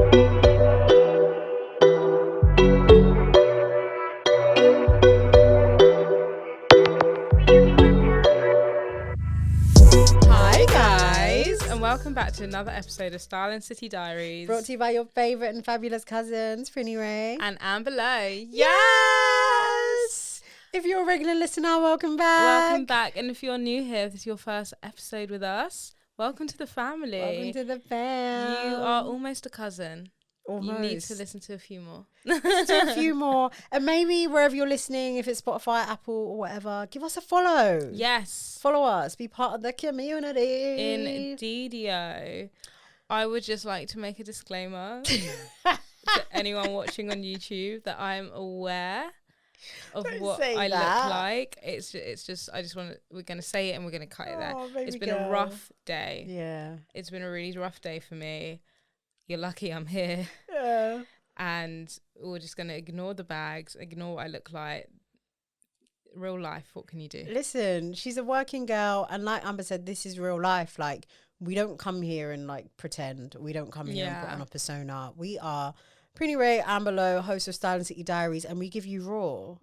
Hi guys, and welcome back to another episode of Style and City Diaries. Brought to you by your favourite and fabulous cousins, Prinny and Leaux. Yes! If you're a regular listener, welcome back. Welcome back. And if you're new here, if this is your first episode with us, welcome to the family. Welcome to the fam. You are almost a cousin. Almost. You need to listen to a few more. Listen to a few more. And maybe wherever you're listening, if it's Spotify, Apple or whatever, give us a follow. Yes. Follow us. Be part of the community. Indeedio. I would just like to make a disclaimer to anyone watching on YouTube that I'm aware of what I look like. It's just we're gonna say it and we're gonna cut it there. It's been a rough day. Yeah. It's been a really rough day for me. You're lucky I'm here. Yeah. And we're just gonna ignore the bags, ignore what I look like. Real life, what can you do? Listen, she's a working girl, and like Amber said, this is real life. Like, we don't come here and like pretend. We don't come here and put on a persona. We are Prinny Ray, Amber Leaux, host of Style and City Diaries, and we give you raw.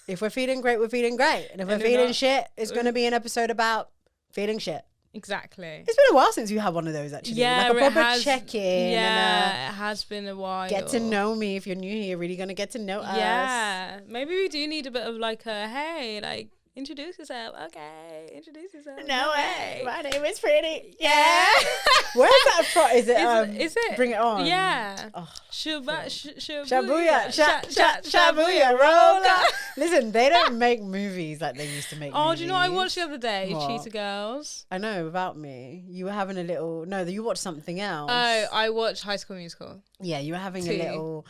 If we're feeling great, we're feeling great. And if we're feeling shit, it's going to be an episode about feeling shit. Exactly. It's been a while since we had one of those, actually. Yeah, like a proper check-in. Yeah, it has been a while. Get to know me. If you're new here, you're really going to get to know us. Yeah. Maybe we do need a bit of like a, hey, like, introduce yourself. Okay, introduce yourself. No way. My name is Prinny. Yeah. Where's that from? Is it? Bring It On. Yeah. Oh, Shabuya. Shabuya. Roller. Listen, they don't make movies like they used to make movies. Do you know what I watched the other day? What? Cheetah Girls. I know, about me. You were having a little... No, you watched something else. Oh, I watched High School Musical. Yeah, you were having a little...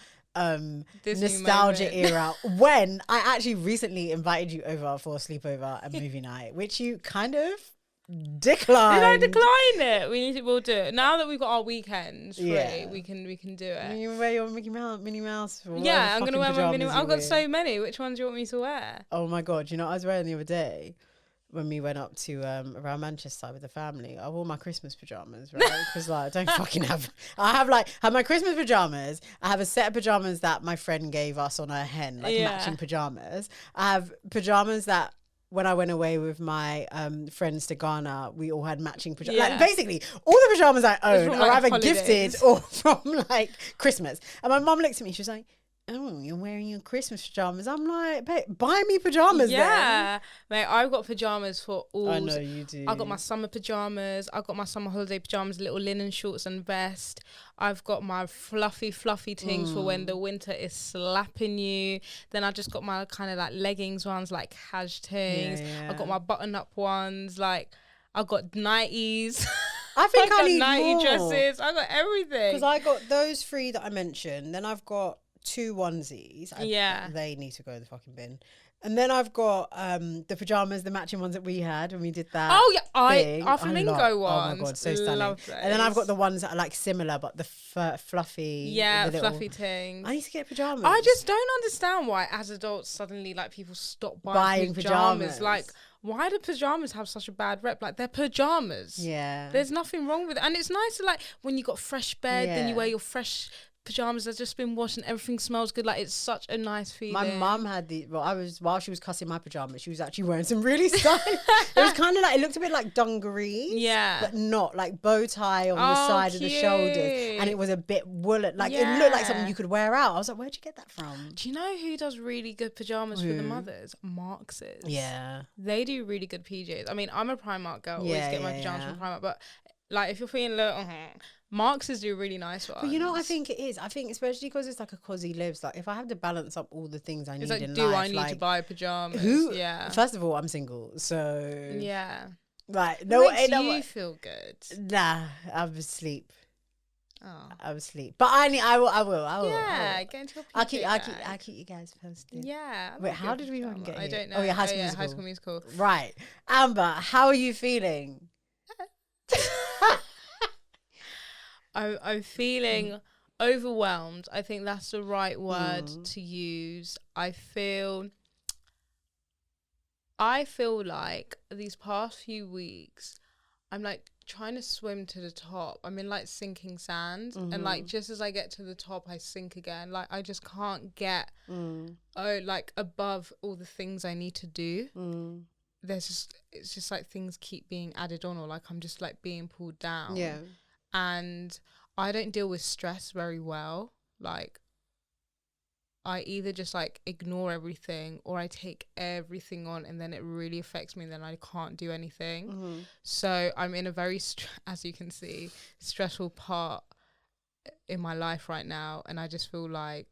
Disney nostalgia moment. era when I actually recently invited you over for a sleepover and movie night, which you kind of declined. Did I decline it? We'll do it now that we've got our weekends free. Yeah. We can do it. You wear your Minnie Mouse. Yeah, I'm gonna wear my Minnie Mouse. I've got so many. Which ones do you want me to wear? Oh my god! You know what I was wearing the other day? When we went up to around Manchester with the family, I wore my Christmas pajamas, right? Because like I don't fucking have. I have my Christmas pajamas. I have a set of pajamas that my friend gave us on her hen, like matching pajamas. I have pajamas that when I went away with my friends to Ghana, we all had matching pajamas. Yeah. Like basically, all the pajamas I own from, are like, either holidays. gifted or from like Christmas. And my mum looked at me. She was like, "Oh, you're wearing your Christmas pajamas." I'm like, "Babe, buy me pajamas." Yeah, mate, I've got pajamas for all. I know you do. I've got my summer pajamas. I've got my summer holiday pajamas, little linen shorts and vest. I've got my fluffy things for when the winter is slapping you. Then I just got my kind of like leggings ones, like cash things. Yeah. I've got my button up ones. Like I've got nighties. I think I got need nighty more. dresses. I got everything. Because I got those three that I mentioned. Then I've got 2 onesies. They need to go in the fucking bin. And then I've got the pajamas, the matching ones that we had when we did that. Oh yeah, thing. our flamingo ones. Oh my god, so stunning. Love those. And then I've got the ones that are like similar, but the fluffy. Yeah, the fluffy things. I need to get pajamas. I just don't understand why, as adults, suddenly like people stop buying pajamas. Like, why do pajamas have such a bad rep? Like, they're pajamas. Yeah. There's nothing wrong with it, and it's nice to like when you got fresh bed, then you wear your fresh pajamas that's just been washed and everything smells good. Like, it's such a nice feeling. My mum had while she was cussing my pajamas, she was actually wearing some really stylish. It was kind of like, it looked a bit like dungarees. Yeah. But not like bow tie on the side of the shoulders. And it was a bit woolen. Like it looked like something you could wear out. I was like, where'd you get that from? Do you know who does really good pajamas for the mothers? Marx's. Yeah. They do really good PJs. I mean, I'm a Primark girl. Always get my pajamas from Primark. But like, if you're feeling low, Marx's do really nice ones. But you know what I think it is? I think especially because it's like a cosy lives. Like if I have to balance up all the things I need like, in do life, I need to buy pajamas? Yeah. First of all, I'm single, so yeah. Like no, makes you feel good. Nah, I was asleep. Oh, I was asleep. But I will. Yeah, get into your I'll keep you guys posted. Yeah. Wait, how did we even get here? I don't know. Oh yeah, High School Musical. Right, Amber, how are you feeling? I'm feeling overwhelmed. I think that's the right word to use. I feel like these past few weeks, I'm like trying to swim to the top. I'm in like sinking sand, and like just as I get to the top, I sink again. Like I just can't get like above all the things I need to do. It's just like things keep being added on, or like I'm just like being pulled down. Yeah. And I don't deal with stress very well. Like I either just like ignore everything, or I take everything on, and then it really affects me, and then I can't do anything. So I'm in a very, as you can see, stressful part in my life right now, and I just feel like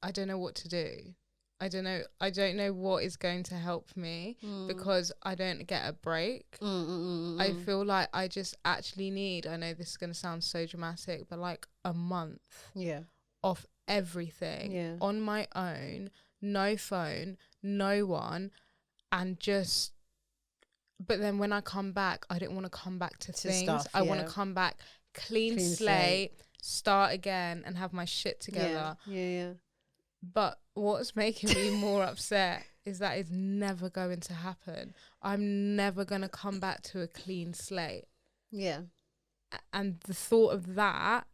I don't know what to do. I don't know what is going to help me, because I don't get a break. I feel like I just actually need, I know this is going to sound so dramatic, but like a month off everything on my own, no phone, no one, and just, but then when I come back, I don't want to come back to things. Stuff, I want to come back clean slate, start again, and have my shit together. But what's making me more upset is that it's never going to happen. I'm never going to come back to a clean slate. And the thought of that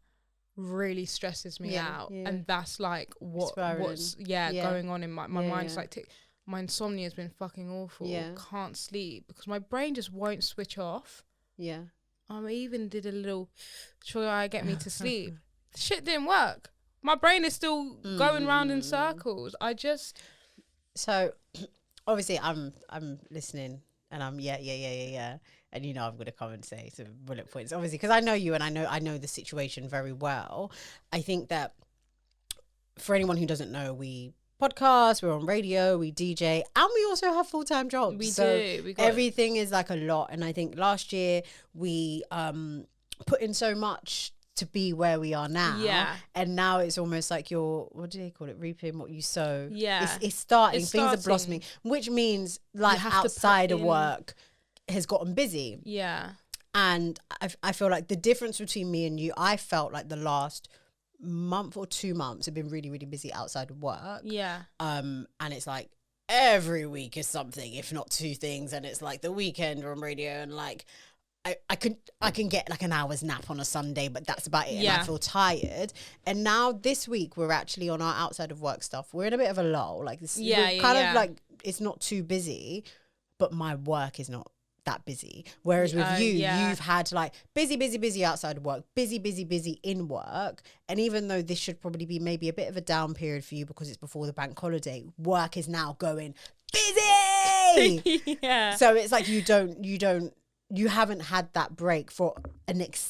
really stresses me out. And that's like what's going on in my mind. It's like my insomnia has been fucking awful. Can't sleep because my brain just won't switch off. I even did a little try get me to sleep. The shit didn't work. My brain is still going round in circles. So obviously I'm listening, and I'm and I'm going to come and say some bullet points, obviously, because I know you, and I know the situation very well. I think that for anyone who doesn't know, we podcast, we're on radio, we DJ, and we also have full-time jobs. We do. Everything is like a lot, and I think last year we put in so much to be where we are now, and now it's almost like you're, what do they call it, reaping what you sow. It's starting, things are blossoming, which means like outside of work has gotten busy. And I feel like the difference between me and you, I felt like the last month or 2 months have been really, really busy outside of work. And it's like every week is something, if not 2 things, and it's like the weekend on radio, and like I can get like an hour's nap on a Sunday, but that's about it. And I feel tired. And now this week we're actually on our outside of work stuff. We're in a bit of a lull. Like this, kind of like it's not too busy, but my work is not that busy. Whereas with you've had like busy outside of work, busy in work. And even though this should probably be maybe a bit of a down period for you because it's before the bank holiday, work is now going busy. So it's like you haven't had that break for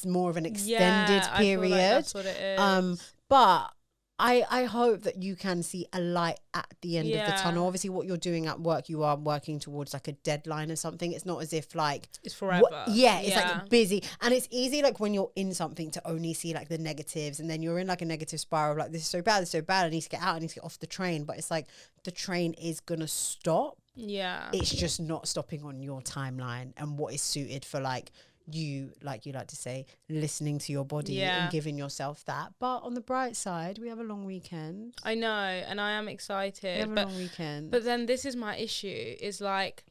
more of an extended period. I feel like that's what it is. But I hope that you can see a light at the end of the tunnel. Obviously, what you're doing at work, you are working towards like a deadline or something. It's not as if like it's forever. It's like busy, and it's easy like when you're in something to only see like the negatives, and then you're in like a negative spiral. Like this is so bad. I need to get out. I need to get off the train. But it's like the train is gonna stop. It's just not stopping on your timeline and what is suited for like you like to say, listening to your body and giving yourself that. But on the bright side, we have a long weekend. I know, and I am excited. We have a long weekend. But then this is my issue, is like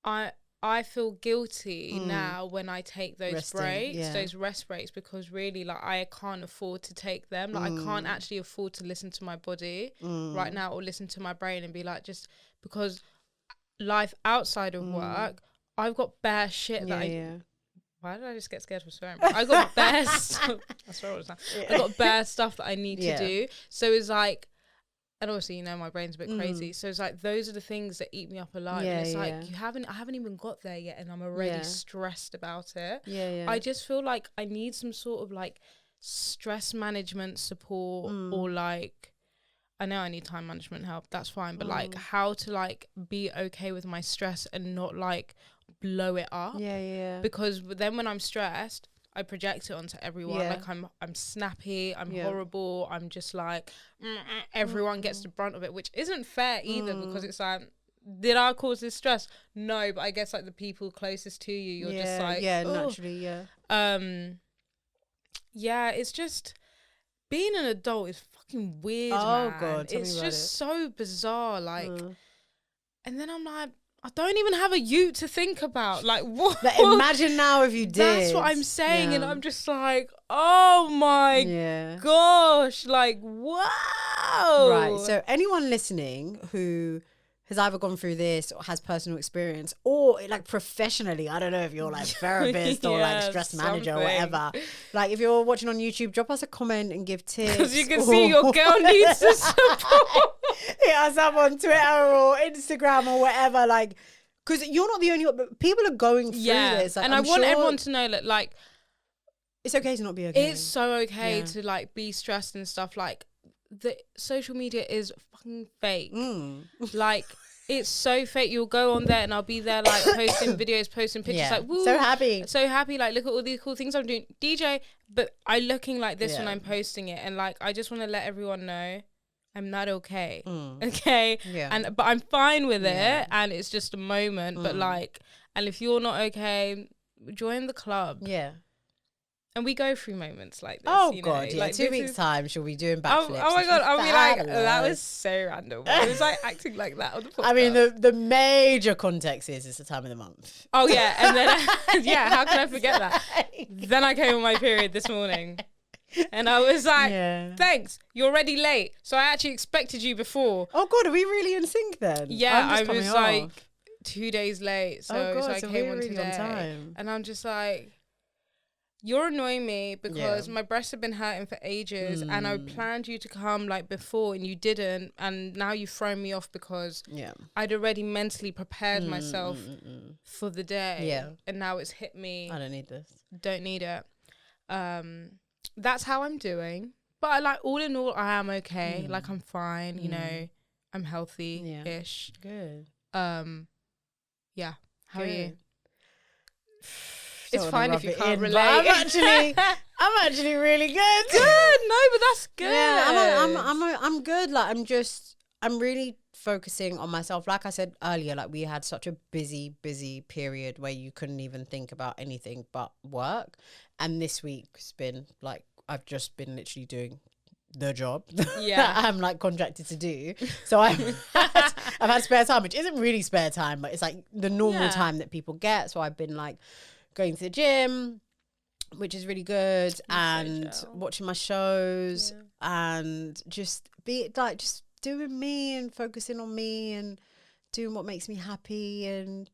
I feel guilty now when I take those those rest breaks, because really like I can't afford to take them. Like I can't actually afford to listen to my body right now, or listen to my brain and be like, just because life outside of work, I've got bare shit that why did I just get scared for swearing? I got bare stuff. I swear all the time. I got bare stuff that I need to do. So it's like, and obviously, my brain's a bit crazy. So it's like, those are the things that eat me up alive. And it's like, I haven't even got there yet, and I'm already stressed about it. I just feel like I need some sort of like stress management support, or like, I know I need time management help. That's fine. But like how to like be okay with my stress and not like blow it up. Because then when I'm stressed, I project it onto everyone. Like I'm snappy, I'm horrible, I'm just like everyone gets the brunt of it, which isn't fair either, because it's like, did I cause this stress? No, but I guess like the people closest to you, you're just like, naturally, it's just, being an adult is fucking weird, oh man. God, it's just so bizarre, like, and then I'm like, I don't even have a ute to think about. Like, what? Like, imagine now if you did. That's what I'm saying. And I'm just like, oh my gosh. Like, wow. Right. So anyone listening who has either gone through this or has personal experience or like professionally, I don't know if you're like therapist or like stress manager or whatever. Like if you're watching on YouTube, drop us a comment and give tips. Because you can see your girl needs the support. Hit us up on Twitter or Instagram or whatever. Like, because you're not the only one, but people are going through this. Like, and I want everyone to know that like, it's okay to not be okay. It's so okay to like be stressed and stuff. Like, the social media is fucking fake. Like, it's so fake. You'll go on there and I'll be there like posting videos, posting pictures, like, woo, so happy, like, look at all these cool things I'm doing, DJ, but I looking like this when I'm posting it. And like, I just want to let everyone know I'm not okay. Okay. But I'm fine with it, and it's just a moment. But like, and if you're not okay, join the club. And we go through moments like this. Oh, you God, know? Like 2 weeks' time, she'll be doing backflips. Oh my God, I'll be like, that was so random. I was like acting like that on the podcast. I mean, the major context is it's the time of the month. Oh, yeah. And then, how can I forget that? Then I came on my period this morning. And I was like, thanks, you're already late. So I actually expected you before. Oh, God, are we really in sync then? Yeah, I was like 2 days late. So, oh, God, so I came on really today. on time. And I'm just like, you're annoying me because my breasts have been hurting for ages and I planned you to come like before and you didn't, and now you've thrown me off because I'd already mentally prepared myself for the day and now it's hit me. I don't need this. Don't need it. That's how I'm doing. But I like, all in all, I am okay. Like, I'm fine, you know, I'm healthy-ish. Good. Yeah. How are you? It's fine if you can't relate. I'm actually really good. Good. No, but that's good. Yeah, I'm good. Like, I'm really focusing on myself. Like I said earlier, like we had such a busy period where you couldn't even think about anything but work. And this week's been like, I've just been literally doing the job that I'm like contracted to do. So I've had spare time, which isn't really spare time, but it's like the normal time that people get. So I've been like going to the gym, which is really good, and watching my shows and just doing me and focusing on me and doing what makes me happy. And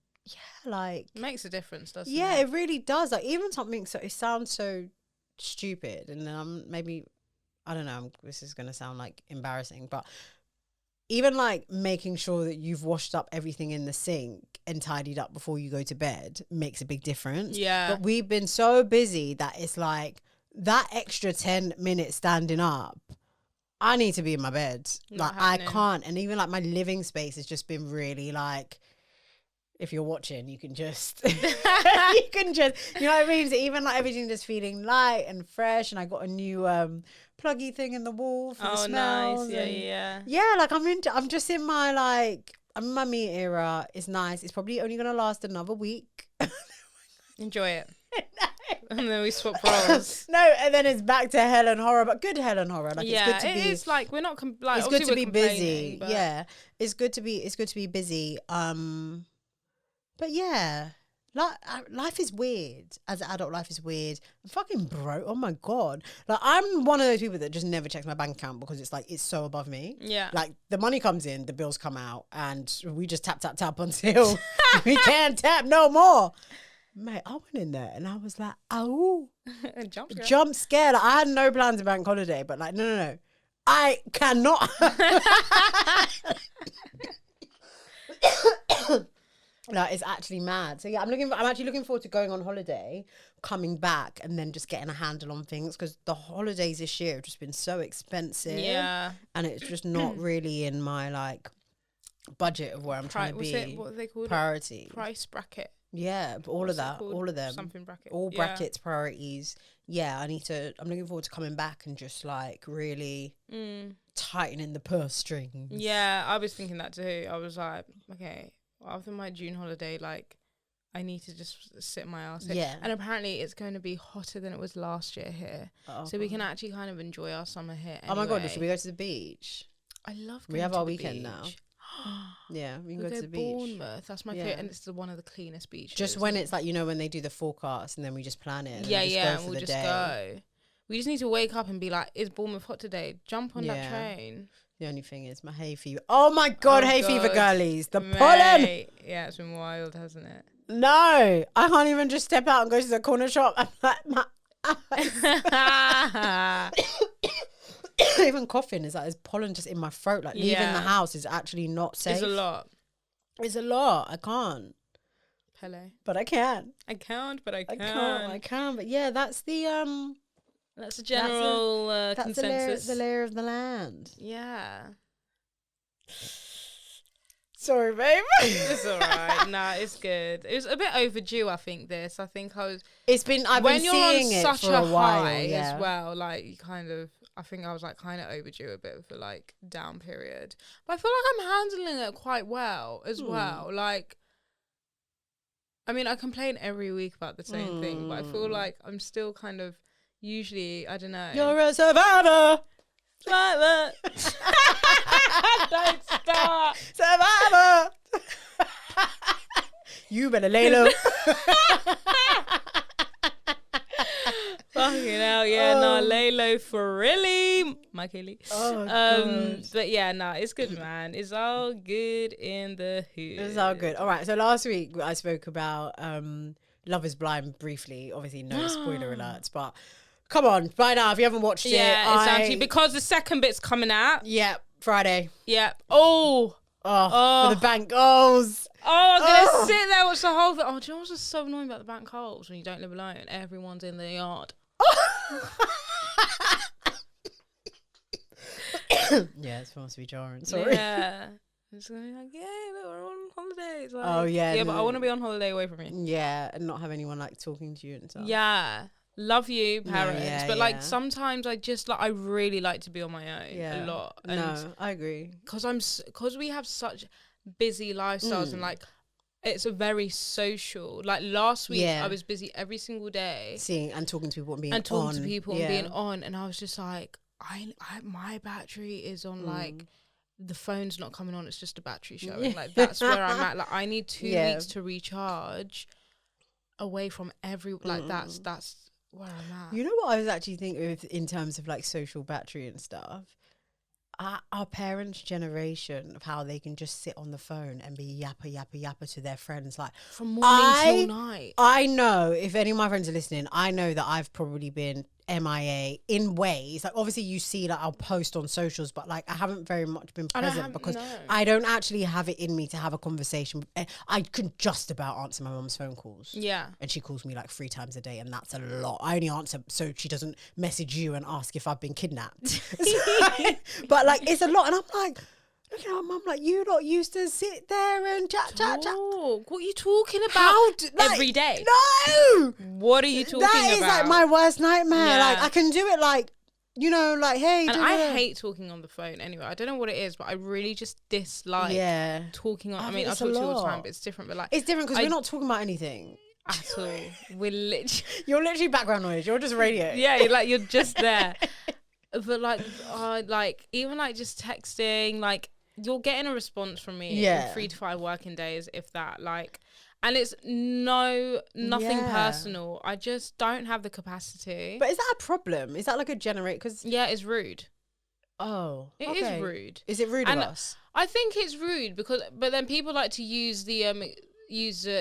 like, it makes a difference, doesn't it? Yeah, it really does. Like, even something, so it sounds so stupid, and then maybe, I don't know, this is going to sound like embarrassing, but even like making sure that you've washed up everything in the sink and tidied up before you go to bed makes a big difference. Yeah. But we've been so busy that it's like that extra 10 minutes standing up, I need to be in my bed. Not like happening. I can't. And even like my living space has just been really like, if you're watching, you can just, you know what I mean? So even like everything just feeling light and fresh. And I got a new pluggy thing in the wall for the smells. Nice. Yeah, like I'm just in my like, I'm in my me era. It's nice. It's probably only going to last another week. Enjoy it. And then we swap roles. No, and then it's back to hell and horror, but good hell and horror. Like, it's good to be. It's like we're not like, it's good to be busy. Yeah, it's good to be busy. But yeah, life is weird. As an adult, life is weird. I'm fucking broke. Oh my God. Like, I'm one of those people that just never checks my bank account because it's like, it's so above me. Yeah. Like, the money comes in, the bills come out, and we just tap until we can't tap no more. Mate, I went in there and I was like, oh. Jump scare. Like, I had no plans of bank holiday, but like, no. I cannot. No, it's actually mad. So yeah, I'm actually looking forward to going on holiday, coming back, and then just getting a handle on things, because the holidays this year have just been so expensive. Yeah, and it's just not really in my like budget of where I'm trying to be. What are they called? Priority. Price bracket. Yeah, all of that, all of them. Something bracket. All brackets, priorities. Yeah, I'm looking forward to coming back and just like really tightening the purse strings. Yeah, I was thinking that too. I was like, okay, after my June holiday, like, I need to just sit my ass here. Yeah. And apparently it's going to be hotter than it was last year here. So we can actually kind of enjoy our summer here anyway. Oh my God, should we go to the beach? I love going to the beach. We have our weekend now. Yeah, we can go to the beach. Bournemouth. That's my favorite, and it's one of the cleanest beaches. Just when it's like, when they do the forecast and then we just plan it. And we'll just go. We just need to wake up and be like, is Bournemouth hot today? Jump on that train. The only thing is my hay fever. Oh my God, fever girlies. The pollen. Yeah, it's been wild, hasn't it? No, I can't even just step out and go to the corner shop. I'm like, my eyes. Even coughing is like, there's pollen just in my throat. Like leaving the house is actually not safe. It's a lot. I can't. Pele. But I can. I can't, but I can. I can. But yeah, that's the That's the general consensus. The layer of the land. Yeah. Sorry, babe. It's all right. Nah, it's good. It was a bit overdue, I think, this. I think I was... I've been seeing it such for a while, as well, like, you kind of... I think I was, like, kind of overdue a bit for, like, down period. But I feel like I'm handling it quite well as well. Like... I mean, I complain every week about the same thing, but I feel like I'm still kind of... Usually, I don't know. You're a survivor. Survivor. Don't start. Survivor. You better lay low. Fucking hell, yeah, lay low for really, my Kaylee. But yeah, it's good, man. It's all good in the hood. It's all good. All right, so last week I spoke about Love is Blind briefly. Obviously, no spoiler alerts, but come on, by now if you haven't watched it, exactly, because the second bit's coming out. Yeah, Friday. Yeah. For the bank goals. I'm gonna sit there watch the whole thing. Do you know what's just so annoying about the bank goals when you don't live alone? Everyone's in the yard. Yeah, it's supposed to be jarring. Sorry. Yeah. It's gonna be like, look, we're on holidays. Like, but I want to be on holiday away from you. Yeah, and not have anyone like talking to you and stuff. Yeah. Love you, parents. But like sometimes I just like, I really like to be on my own a lot. And I agree. Because we have such busy lifestyles and like, it's a very social. Like last week, I was busy every single day, seeing and talking to people and being being on, and I was just like, my battery is on like, the phone's not coming on. It's just a battery showing. Like that's where I'm at. Like I need 2 weeks to recharge away from that's where I'm at. You know what I was actually thinking of in terms of like social battery and stuff. Our parents' generation of how they can just sit on the phone and be yappa to their friends like from morning till night. I know if any of my friends are listening, I know that I've probably been MIA in ways like obviously you see like I'll post on socials, but like I haven't very much been present because I don't actually have it in me to have a conversation. I can just about answer my mum's phone calls, and she calls me like 3 times a day, and that's a lot. I only answer so she doesn't message you and ask if I've been kidnapped. But like it's a lot, and I'm like, look at my mum, like you lot used to sit there and chat. What are you talking about every day? No, what are you talking about? That is like my worst nightmare. Like I can do it like, like hey. And I hate talking on the phone anyway. I don't know what it is, but I really just dislike talking on. I mean, I talk to you all the time, but it's different. But like, it's different because we're not talking about anything at all. We're literally you're literally background noise. You're just radio. Yeah, you're just there. But like even like just texting, like you're getting a response from me in 3 to 5 working days, if that. Like, and it's nothing personal. I just don't have the capacity. But is that a problem? Is that like a generate? Because it's rude. Oh, it is rude. Is it rude of us? I think it's rude but then people like to use the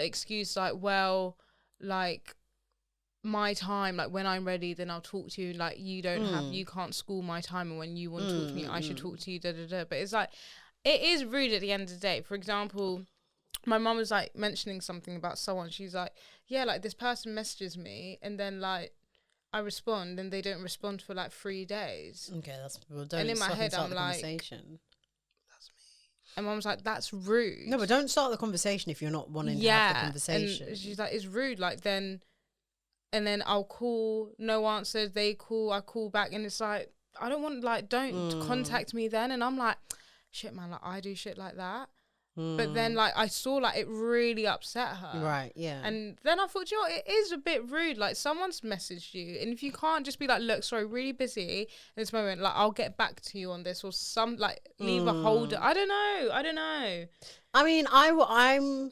excuse like, well, like my time, like when I'm ready, then I'll talk to you. Like you can't school my time, and when you want to talk to me, I should talk to you. But it's like, it is rude at the end of the day. For example, my mum was like mentioning something about someone. She's like, yeah, like this person messages me, and then like I respond, and they don't respond for like 3 days. Okay, and in my head I'm like, that's me. And mum's like, that's rude. No, but don't start the conversation if you're not wanting to have the conversation. And she's like, it's rude. Like then. And then I'll call, no answer, they call, I call back, and it's like, I don't want, like, don't contact me then. And I'm like, shit, man, like, I do shit like that. But then, like, I saw, like, it really upset her. Right, yeah. And then I thought, you know what, it is a bit rude. Like, someone's messaged you. And if you can't just be like, look, sorry, really busy in this moment. Like, I'll get back to you on this. Or leave a holder. I don't know. I mean, I'm...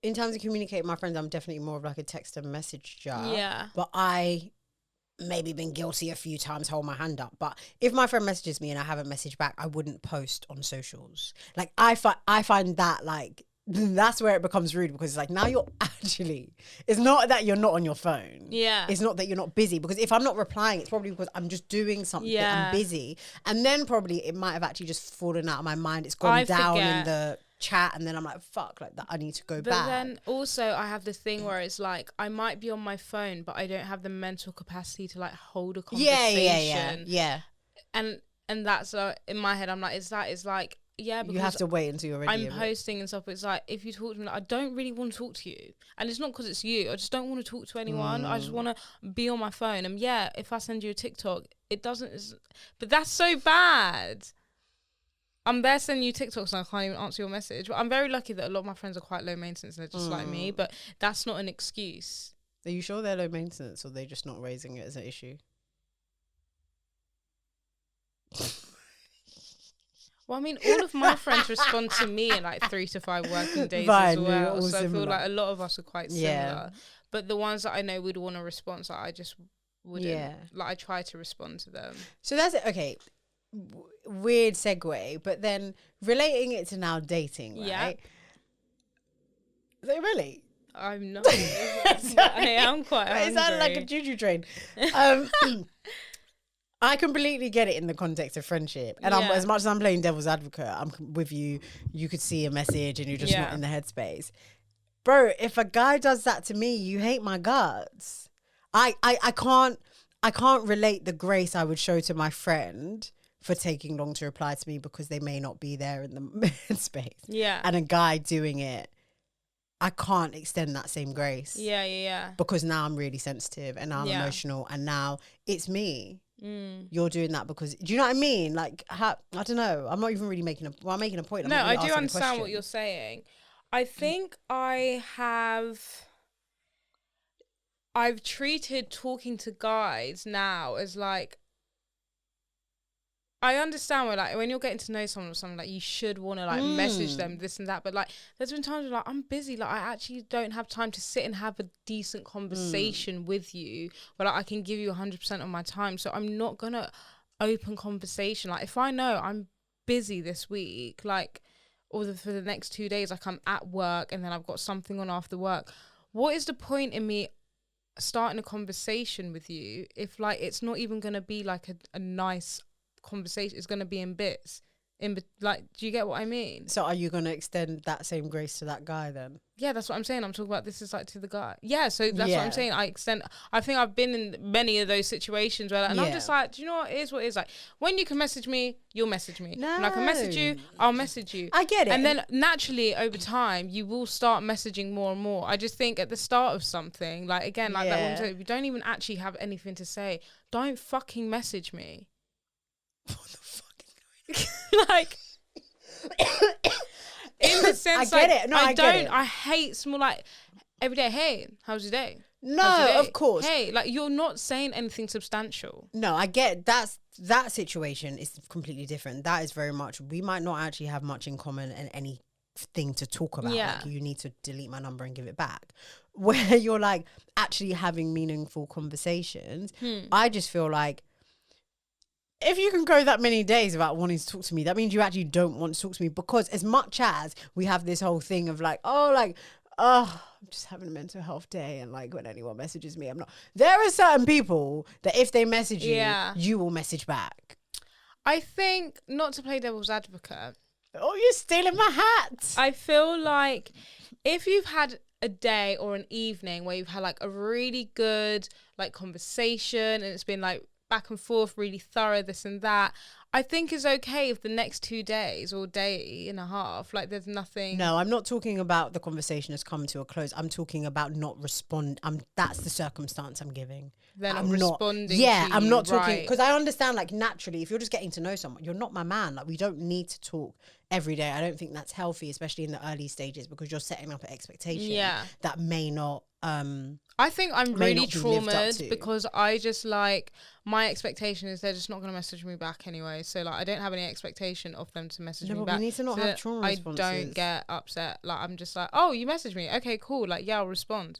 In terms of communicating with my friends, I'm definitely more of like a text and messenger. Yeah. But I... maybe been guilty a few times, hold my hand up. But if my friend messages me and I haven't messaged back, I wouldn't post on socials. Like, I find that, like, that's where it becomes rude, because it's like, now you're actually, it's not that you're not on your phone. Yeah. It's not that you're not busy, because if I'm not replying, it's probably because I'm just doing something. Yeah. I'm busy. And then probably it might have actually just fallen out of my mind. It's gone down in the chat, and then I'm like, fuck, like that, I need to go back. But then also I have this thing where it's like, I might be on my phone, but I don't have the mental capacity to like hold a conversation. Yeah. And that's in my head, I'm like, is like, yeah, because you have to wait until you're ready. I'm posting and stuff. It's like, if you talk to me, like, I don't really want to talk to you, and it's not because it's you. I just don't want to talk to anyone. I just want to be on my phone. And yeah, if I send you a TikTok, it doesn't. But that's so bad. I'm there sending you TikToks and I can't even answer your message. But I'm very lucky that a lot of my friends are quite low maintenance and they're just like me. But that's not an excuse. Are you sure they're low maintenance, or they're just not raising it as an issue? Well, I mean, all of my friends respond to me in like 3 to 5 working days as well. So I feel like a lot of us are quite similar. Yeah. But the ones that I know would want a response, like, I just wouldn't. Yeah. Like, I try to respond to them. So that's it. Okay. Weird segue, but then relating it to now dating, right? Yeah. So really? I'm not. I am quite hungry. It sounded like a choo-choo train. I completely get it in the context of friendship. And as much as I'm playing devil's advocate, I'm with you. You could see a message and you're just not in the headspace. Bro, if a guy does that to me, you hate my guts. I can't relate the grace I would show to my friend for taking long to reply to me because they may not be there in the headspace. Yeah. And a guy doing it, I can't extend that same grace. Yeah. Because now I'm really sensitive and now I'm emotional, and now it's me. You're doing that because, do you know what I mean? Like, I don't know. I'm not even really making a point. I'm I do understand what you're saying. I think I've treated talking to guys now as like, I understand when you're getting to know someone or something, like, you should want to like message them this and that, but like there's been times where like I'm busy, like I actually don't have time to sit and have a decent conversation with you where like I can give you 100% of my time, so I'm not gonna open conversation. Like, if I know I'm busy this week, like, or for the next 2 days, like I'm at work and then I've got something on after work, what is the point in me starting a conversation with you if like it's not even gonna be like a nice conversation? It's going to be in bits, like, do you get what I mean? So are you going to extend that same grace to that guy then? Yeah, that's what I'm saying. I'm talking about this is like to the guy. Yeah, so that's what I'm saying. I think I've been in many of those situations where, like, and I'm just like, do you know what? It is what it is. Like, when you can message me, you'll message me. No. When I can message you, I'll message you. I get it. And then naturally over time, you will start messaging more and more. I just think at the start of something, like, again, like that one, if you don't even actually have anything to say, don't fucking message me. What the fuck is going on? Like, in the sense, I get it. No, I get it. I hate small, like, every day, hey, how's your day? No, of course. Hey, like, you're not saying anything substantial. No, I get that situation is completely different. That is very much, we might not actually have much in common and anything to talk about. Yeah. Like, you need to delete my number and give it back. Where you're like actually having meaningful conversations. I just feel like, if you can go that many days without wanting to talk to me, that means you actually don't want to talk to me. Because as much as we have this whole thing of like, I'm just having a mental health day, and like when anyone messages me, I'm not. There are certain people that if they message you, you will message back. I think, not to play devil's advocate. Oh, you're stealing my hat. I feel like if you've had a day or an evening where you've had like a really good like conversation and it's been like back and forth, really thorough, this and that, I think it's okay if the next 2 days or day and a half, like there's nothing. No, I'm not talking about the conversation has come to a close. I'm talking about not respond. That's the circumstance I'm giving. They're not responding. Yeah, to I'm you, not talking right. because I understand. Like naturally, if you're just getting to know someone, you're not my man. Like we don't need to talk every day. I don't think that's healthy, especially in the early stages, because you're setting up an expectation that may not. I think I'm really traumatized because I just like my expectation is they're just not going to message me back anyway. So like I don't have any expectation of them to message me back. We need to not have trauma responses. I don't get upset. Like I'm just like, oh, you messaged me. Okay, cool. Like yeah, I'll respond.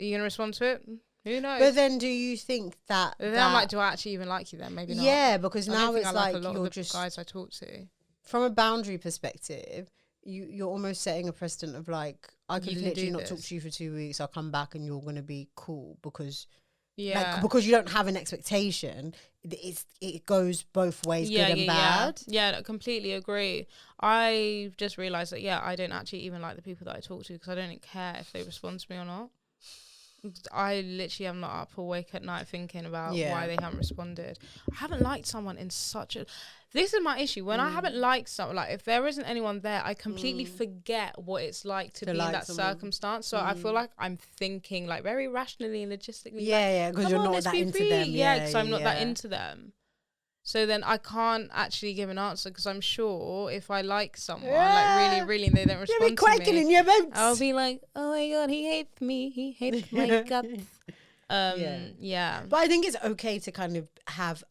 Are you gonna respond to it? Who knows? But then, do you think that? Then I'm like, do I actually even like you? Then maybe not. Yeah, because now it's like a lot you're of the just guys I talk to. From a boundary perspective, you're almost setting a precedent of like, I could literally not talk to you for 2 weeks. I'll come back and you're gonna be cool because, because you don't have an expectation. It goes both ways, good and bad. Yeah, I completely agree. I just realised that I don't actually even like the people that I talk to because I don't care if they respond to me or not. I literally am not up awake at night thinking about why they haven't responded. I haven't liked someone in such a... This is my issue. When I haven't liked someone, like if there isn't anyone there, I completely forget what it's like to be in that circumstance. So I feel like I'm thinking like very rationally and logistically. Because you're not that into them. Yeah, because I'm not that into them. So then I can't actually give an answer because I'm sure if I like someone, like really, really, and they don't respond to me, you'll be quaking in your boots. I'll be like, oh my God, he hates me. He hates my guts. But I think it's okay to kind of have,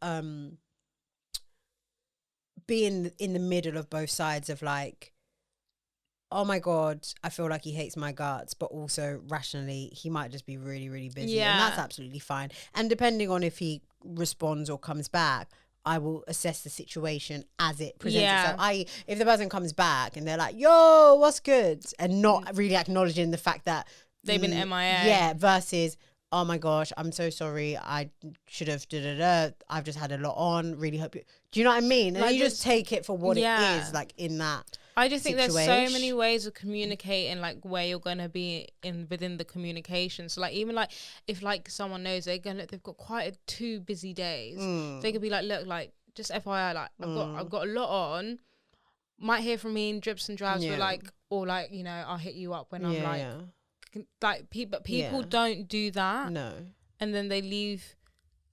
be in the middle of both sides of like, oh my God, I feel like he hates my guts, but also rationally, he might just be really, really busy. And that's absolutely fine. And depending on if he responds or comes back, I will assess the situation as it presents itself. If the person comes back and they're like, yo, what's good? And not really acknowledging the fact that they've been MIA. Yeah, versus, oh my gosh, I'm so sorry. I should have I've just had a lot on. Really hope you... Do you know what I mean? And like you just take it for what it is, like in that I just think there's so many ways of communicating, like where you're gonna be within the communication. So like even like if like someone knows they've got quite 2 busy days, they could be like, look, like just FYI, like I've got a lot on. Might hear from me in drips and drabs, but like or like you know I'll hit you up when I'm like people don't do that. No, and then they leave.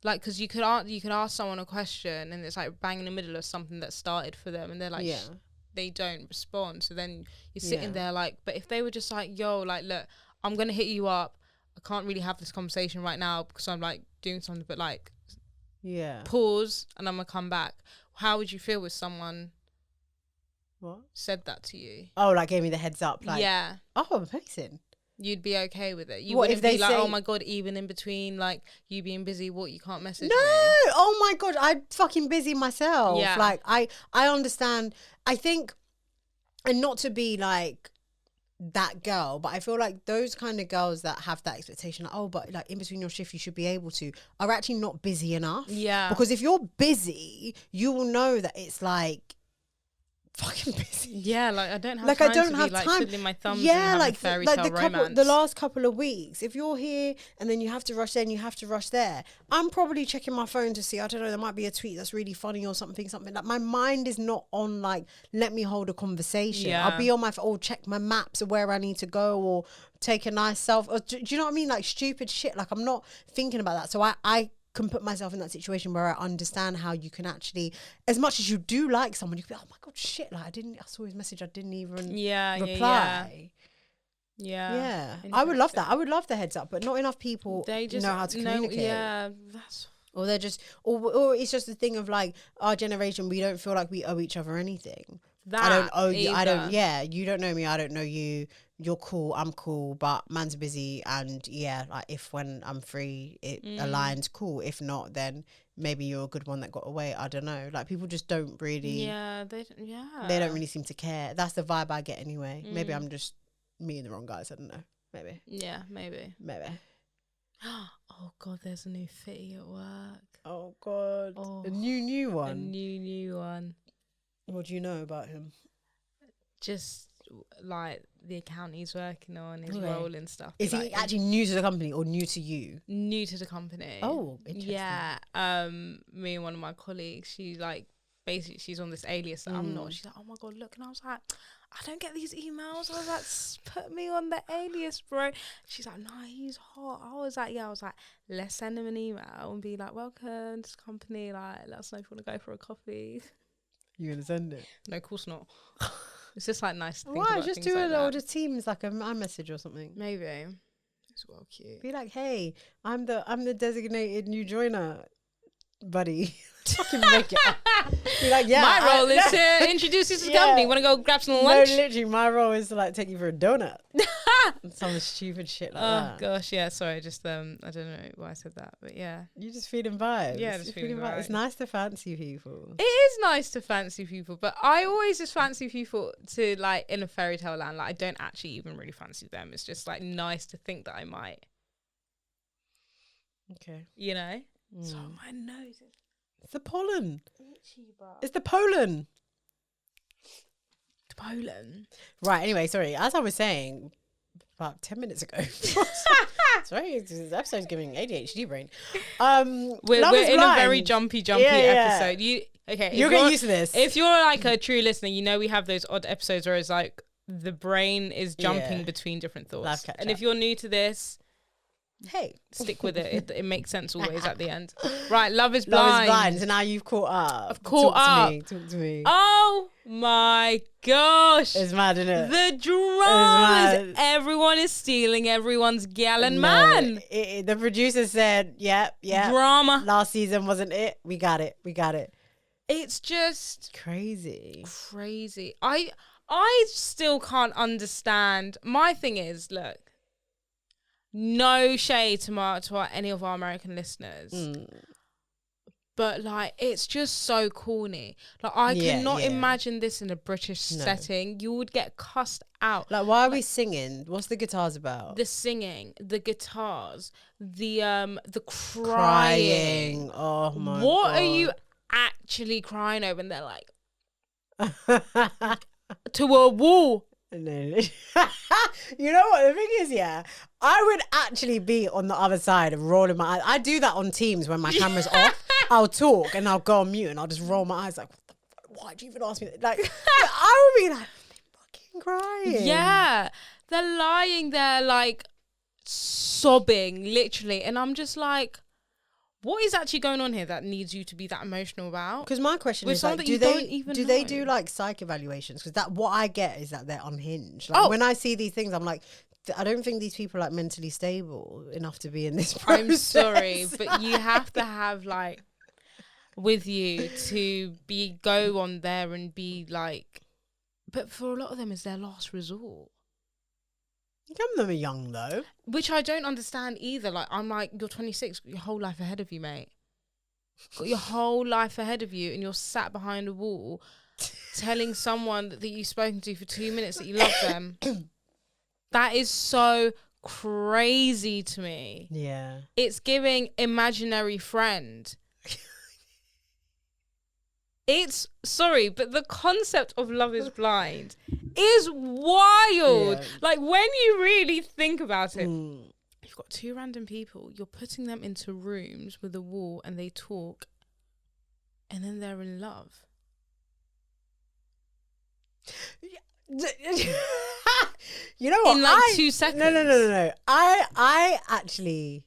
Like, because you could ask someone a question and it's like bang in the middle of something that started for them, and they're like. They don't respond, so then you're sitting there like, but if they were just like, yo, like look, I'm gonna hit you up, I can't really have this conversation right now because I'm like doing something, but like pause and I'm gonna come back. How would you feel if someone said that to you? Oh, like gave me the heads up, like oh, amazing. You'd be okay with it. You wouldn't be like, oh my God, even in between, like you being busy, you can't message me. Oh my God, I'm fucking busy myself. Yeah. Like I understand. I think, and not to be like that girl, but I feel like those kind of girls that have that expectation, like, oh, but like in between your shift, you should be able to, are actually not busy enough. Yeah. Because if you're busy, you will know that it's like, fucking busy. Yeah, like I don't have time to be like twiddling my thumbs and having fairy tale romance. The last couple of weeks, if you're here and then you have to rush there and you have to rush there, I'm probably checking my phone to see, I don't know, there might be a tweet that's really funny or something like my mind is not on like, let me hold a conversation. I'll be on my phone or check my maps of where I need to go or take a nice selfie. Or, do you know what I mean? Like stupid shit. Like I'm not thinking about that. So I can put myself in that situation where I understand how you can actually, as much as you do like someone, you can be, oh my God, shit, like I saw his message, I didn't even reply. Yeah. I would love that. I would love the heads up, but not enough people know how to communicate. Or they're just, or it's just a thing of like our generation, we don't feel like we owe each other anything. I don't owe you. You don't know me. I don't know you. You're cool. I'm cool. But man's busy. And like if when I'm free, it aligns, cool. If not, then maybe you're a good one that got away. I don't know. Like people just don't really. They don't really seem to care. That's the vibe I get anyway. Maybe I'm just meeting the wrong guys. I don't know. Maybe. Yeah, maybe. Oh God, there's a new fitty at work. Oh God, a new one. A new one. What do you know about him? Just like the account he's working on, his role and stuff. Is he actually new to the company or new to you? New to the company. Oh, interesting. Yeah. Me and one of my colleagues, she like basically she's on this alias that I'm not. She's like, oh my god, look, and I was like, I don't get these emails. I was like, put me on the alias, bro. She's like, nah, he's hot. I was like, let's send him an email and be like, welcome to this company. Like, let us know if you want to go for a coffee. You gonna send it? No, of course not. It's just like nice to think Why? about Just things do like it that. or just Teams like a iMessage or something. Maybe. It's well cute. Be like, hey, I'm the designated new joiner, buddy. Fucking make it up. Be like, yeah. My role is to introduce you to the company. Want to go grab some lunch? No, literally, my role is to like take you for a donut. Some stupid shit like that. Oh gosh, yeah. Sorry, just I don't know why I said that, but yeah. You just feeling vibes. Yeah, just feeling vibes. It's nice to fancy people. It is nice to fancy people, but I always just fancy people to like in a fairy tale land. Like I don't actually even really fancy them. It's just like nice to think that I might. Okay. You know. So my nose is. It's the pollen. Itchy, but It's the pollen. the pollen. Right. Anyway, sorry. As I was saying about 10 minutes ago. Sorry, this episode's giving ADHD brain. We're in a very jumpy episode. You'll get used to this. If you're like a true listener, you know we have those odd episodes where it's like the brain is jumping between different thoughts. And if you're new to this, hey, stick with it. It makes sense always at the end. Right, Love is Love Blind. is Blind. So now you've caught up. I've caught up. Talk to me. Oh my gosh. It's mad, isn't it? The dramas. Everyone is stealing everyone's gal and man. The producer said, yeah. Drama. Last season wasn't it. We got it. It's just crazy. I still can't understand. My thing is, look, no shade to any of our American listeners. But like it's just so corny. Like I cannot imagine this in a British setting. You would get cussed out. Like why are we singing? What's the guitars about? The singing, the guitars, the crying. Oh my god. What are you actually crying over? And they're like to a wall. No. You know what the thing is, I would actually be on the other side and rolling my eyes. I do that on Teams when my camera's off. I'll talk and I'll go on mute and I'll just roll my eyes like, what the fuck? Why'd you even ask me that? Like, I would be like, fucking crying. Yeah, they're lying there like sobbing, literally, and I'm just like, what is actually going on here that needs you to be that emotional about? Because my question is, like, do they do like psych evaluations? Because what I get is that they're unhinged. Like, when I see these things, I'm like, I don't think these people are like mentally stable enough to be in this process. I'm sorry, but you have to have like with you to go on there and be like, but for a lot of them, it's their last resort. Some of them are young though. Which I don't understand either. Like, I'm like, you're 26, got your whole life ahead of you, mate. Got your whole life ahead of you and you're sat behind a wall telling someone that you've spoken to for 2 minutes that you love them. That is so crazy to me. Yeah. It's giving imaginary friend. Sorry, but the concept of Love is Blind is wild. Yeah. Like, when you really think about it, you've got two random people, you're putting them into rooms with a wall and they talk and then they're in love. You know what? In like 2 seconds. No. I actually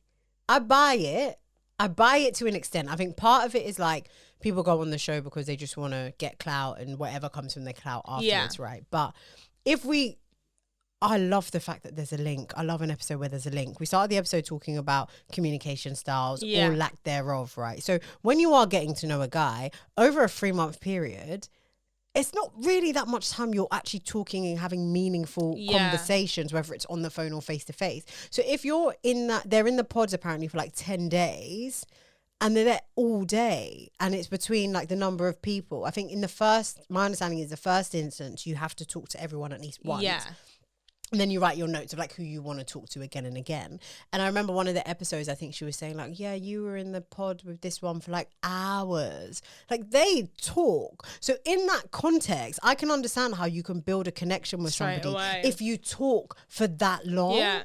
buy it. I buy it to an extent. I think part of it is like, people go on the show because they just want to get clout and whatever comes from their clout afterwards, right? But I love the fact that there's a link. I love an episode where there's a link. We started the episode talking about communication styles or lack thereof, right? So when you are getting to know a guy over a 3-month period, it's not really that much time you're actually talking and having meaningful conversations, whether it's on the phone or face to face. So if you're they're in the pods apparently for like 10 days, and they're there all day, and it's between like the number of people. I think my understanding is the first instance, you have to talk to everyone at least once. Yeah. And then you write your notes of like who you want to talk to again and again. And I remember one of the episodes, I think she was saying like, yeah, you were in the pod with this one for like hours. Like they talk. So in that context, I can understand how you can build a connection with Straight somebody away. if you talk for that long. Yeah.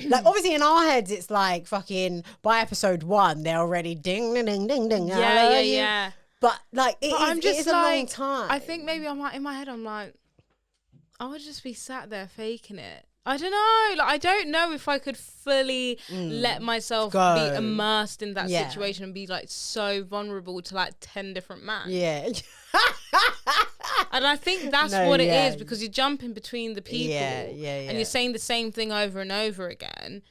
Like obviously in our heads, it's like fucking by episode 1, they're already ding, ding, ding, ding, ding. Yeah. But like it is a long time. I think maybe I'm like, in my head, I'm like, I would just be sat there faking it. I don't know. Like, I don't know if I could fully let myself be immersed in that situation and be like so vulnerable to like 10 different men. Yeah. And I think that's what it is, because you're jumping between the people and you're saying the same thing over and over again.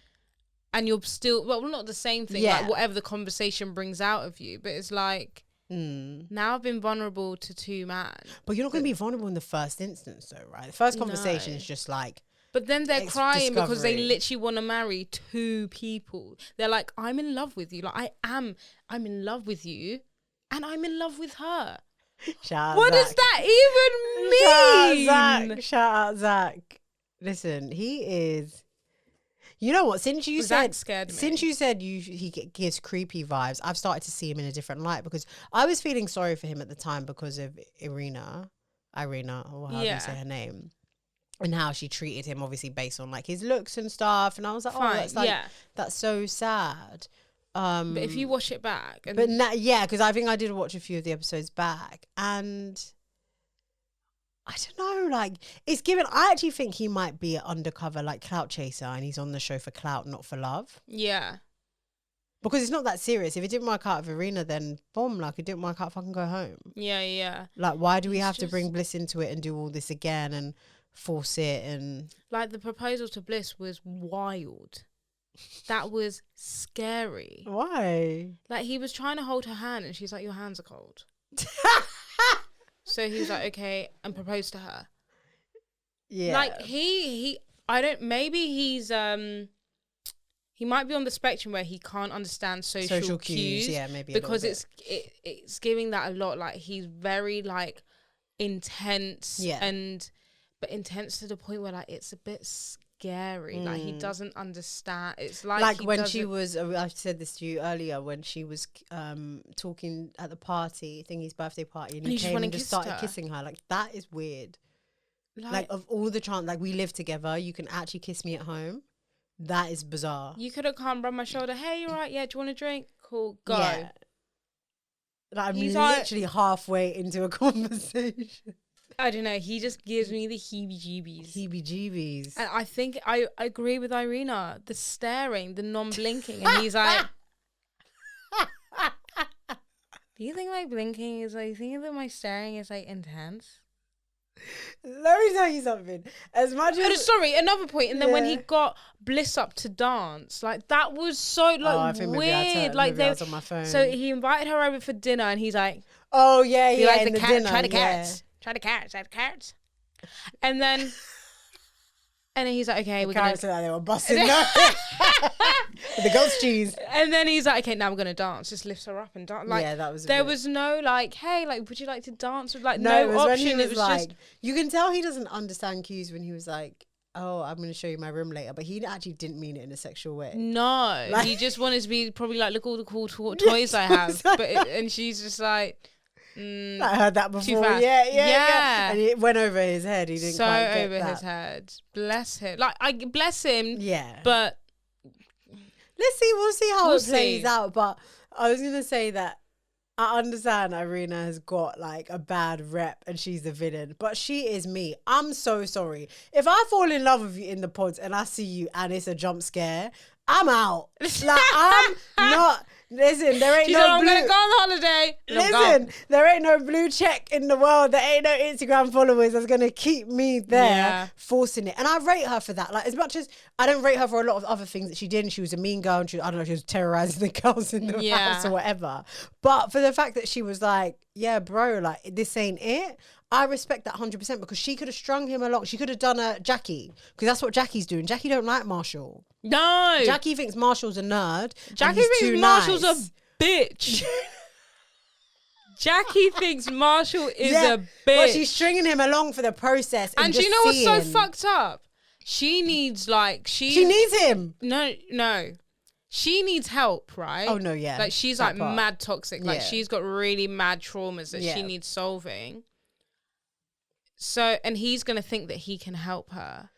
And you're still, well, not the same thing, like whatever the conversation brings out of you. But it's like, now I've been vulnerable to 2 men. But you're not going to be vulnerable in the first instance though, right? The first conversation is just like... But then they're crying because they literally want to marry 2 people. They're like, I'm in love with you. Like, I'm in love with you and I'm in love with her. What does that even mean? Shout out Zach. Listen, he is... You know what? Since you said he gives creepy vibes, I've started to see him in a different light, because I was feeling sorry for him at the time because of Irina, or how do you say her name, and how she treated him, obviously based on like his looks and stuff. And I was like, that's so sad. But if you watch it back, because I think I did watch a few of the episodes back, and I don't know, like it's given. I actually think he might be an undercover like clout chaser, and he's on the show for clout, not for love. Yeah, because it's not that serious. If it didn't work out with Irina, then boom, like it didn't work out. Fucking go home. Yeah. Like, why do we have to bring Bliss into it and do all this again and force it? And like the proposal to Bliss was wild. That was scary. Why? Like he was trying to hold her hand, and she's like, "Your hands are cold." So he was like, okay, and proposed to her. Yeah. Like maybe he's he might be on the spectrum where he can't understand social cues. Yeah, maybe because it's giving that a lot. Like he's very like intense, but intense to the point where like it's a bit scary. Like he doesn't understand. It's like when she was, I said this to you earlier, when she was talking at the party, Thingy's birthday party, and he came and just started kissing her. Like that is weird. Like of all the chance, like we live together, you can actually kiss me at home. That is bizarre. You could have come rub my shoulder. Hey, you right? Yeah, do you want a drink? Cool, go. Yeah. Like, I'm literally halfway into a conversation. I don't know. He just gives me the heebie-jeebies. Heebie-jeebies. And I think I agree with Irina. The staring, the non-blinking. And he's like... Do you think my blinking is like... Do you think that my staring is like intense? Let me tell you something. As much as... Sorry, another point. And then when he got Bliss up to dance, like that was so like weird. Like I was on my phone. So he invited her over for dinner and he's like... Oh, yeah, yeah. Like the dinner. Try the carrots. Try the carrots. And then he's like, okay, we're going to... They were busting up. The ghost cheese. And then he's like, okay, now we're going to dance. Just lifts her up and dance. Like, that was there was no like, hey, like, would you like to dance? With like no option. It was like, just... You can tell he doesn't understand cues when he was like, oh, I'm going to show you my room later. But he actually didn't mean it in a sexual way. No. Like, he just wanted to be probably like, look all the cool toys I have. And she's just like... I heard that before. Yeah. And it went over his head. He didn't quite get over his head. Bless him. Like I bless him. Yeah. But we'll see how it plays out. But I was gonna say that I understand Irina has got like a bad rep and she's the villain, but she is me. I'm so sorry. If I fall in love with you in the pods and I see you and it's a jump scare, I'm out. Like I'm not. Listen, there ain't I'm gonna go on holiday. Listen, there ain't no blue check in the world. There ain't no Instagram followers that's gonna keep me there forcing it. And I rate her for that. Like, as much as I don't rate her for a lot of other things that she did, and she was a mean girl, and she was terrorizing the girls in the house or whatever. But for the fact that she was like, yeah, bro, like this ain't it. I respect that 100% because she could have strung him along. She could have done a Jackie, because that's what Jackie's doing. Jackie don't like Marshall. No. Jackie thinks Marshall's a nerd. Jackie thinks Marshall's a bitch. Jackie thinks Marshall is a bitch. But she's stringing him along for the process. And do you know what's so fucked up? She needs like she needs him. No. She needs help, right? Oh no, yeah. Like she's like mad toxic. Like she's got really mad traumas that she needs solving. So, and he's gonna think that he can help her.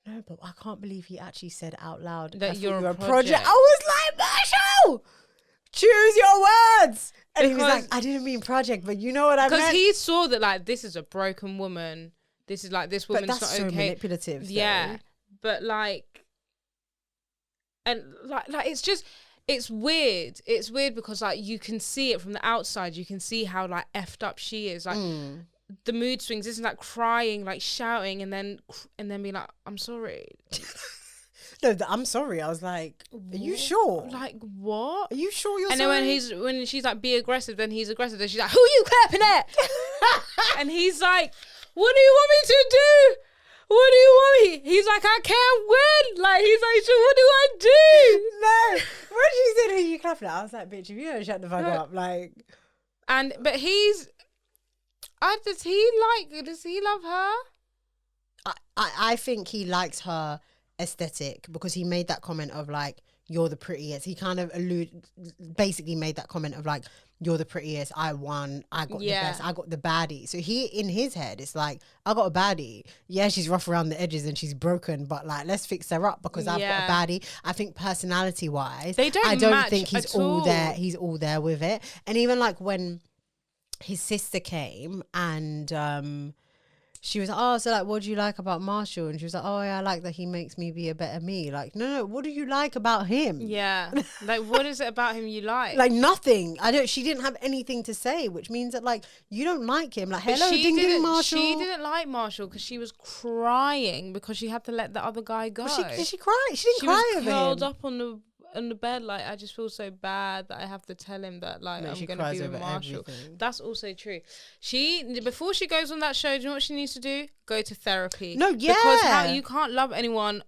No, but I can't believe he actually said out loud that you're a project. I was like, Marshall, choose your words. And he was like, I didn't mean project, but you know what I meant. Because he saw that like this is a broken woman. This is like this woman's but that's not so okay. Manipulative. Though. Yeah, but like, and like it's just. It's weird. It's weird because like you can see it from the outside. You can see how like effed up she is. Like the mood swings. Isn't like crying, like shouting, and then being like, "I'm sorry." No, I'm sorry. I was like, "Are you sure?" Like what? Are you sure you're? And sorry? then when she's like, "Be aggressive," then he's aggressive. Then she's like, "Who you clapping at?" And he's like, "What do you want me to do? What do you want me?" He's like, "I can't win." Like, he's like, "So what do I do?" No. When she said, "Who you clapping at?" I was like, "Bitch, if you don't shut the fuck up." Like, but he's, does he love her? I think he likes her aesthetic because he made that comment of like, "You're the prettiest." He kind of basically made that comment of like, "You're the prettiest. I won. I got the best. I got the baddie." So he, in his head, it's like, I got a baddie. Yeah, she's rough around the edges and she's broken, but like, let's fix her up because I've got a baddie. I think personality wise, I don't think he's all there. He's all there with it. And even like when his sister came and she was like, "Oh, so like, what do you like about Marshall?" And she was like, "Oh yeah, I like that he makes me be a better me." Like, no, what do you like about him? Yeah, like what is it about him you like? Like nothing. She didn't have anything to say, which means that like you don't like him. Like, hello, ding ding, Marshall. She didn't like Marshall because she was crying because she had to let the other guy go. Did she cry? She didn't cry over him. She was curled up on the bed like, I just feel so bad that I have to tell him that like I'm gonna be with Marshall. Everything. That's also true. Before she goes on that show, do you know what she needs to do? Go to therapy. No, yeah. Because you can't love anyone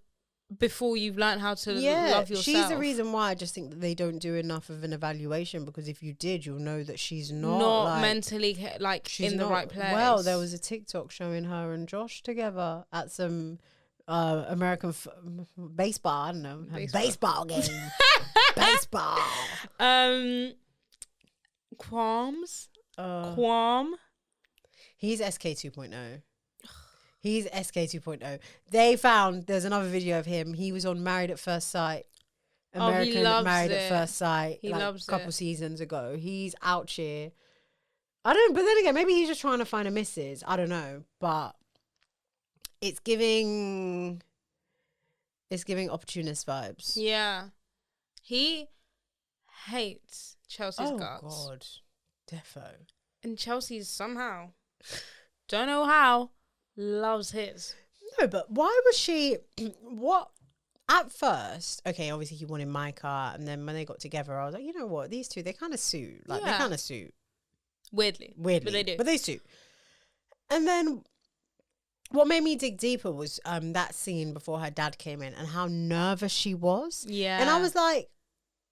before you've learned how to love yourself. She's the reason why I just think that they don't do enough of an evaluation, because if you did, you'll know that she's not like, mentally like in the right place. Well, there was a TikTok showing her and Josh together at some American baseball. I don't know. Baseball game. Baseball. Qualms. He's SK 2.0. He's SK 2.0. They found there's another video of him. He was on Married at First Sight. American Married at First Sight. He loves a couple seasons ago. He's out here. But then again, maybe he's just trying to find a missus. I don't know. But it's giving opportunist vibes. Yeah. He hates Chelsea's guts. Oh God. Defo. And Chelsea's somehow, don't know how, loves his. No, but why was she at first, okay, obviously he wanted Micah, and then when they got together, I was like, you know what, these two, they kind of suit. Like, they kind of suit. Weirdly. But they do. But they suit. And then what made me dig deeper was that scene before her dad came in and how nervous she was. Yeah. And I was like,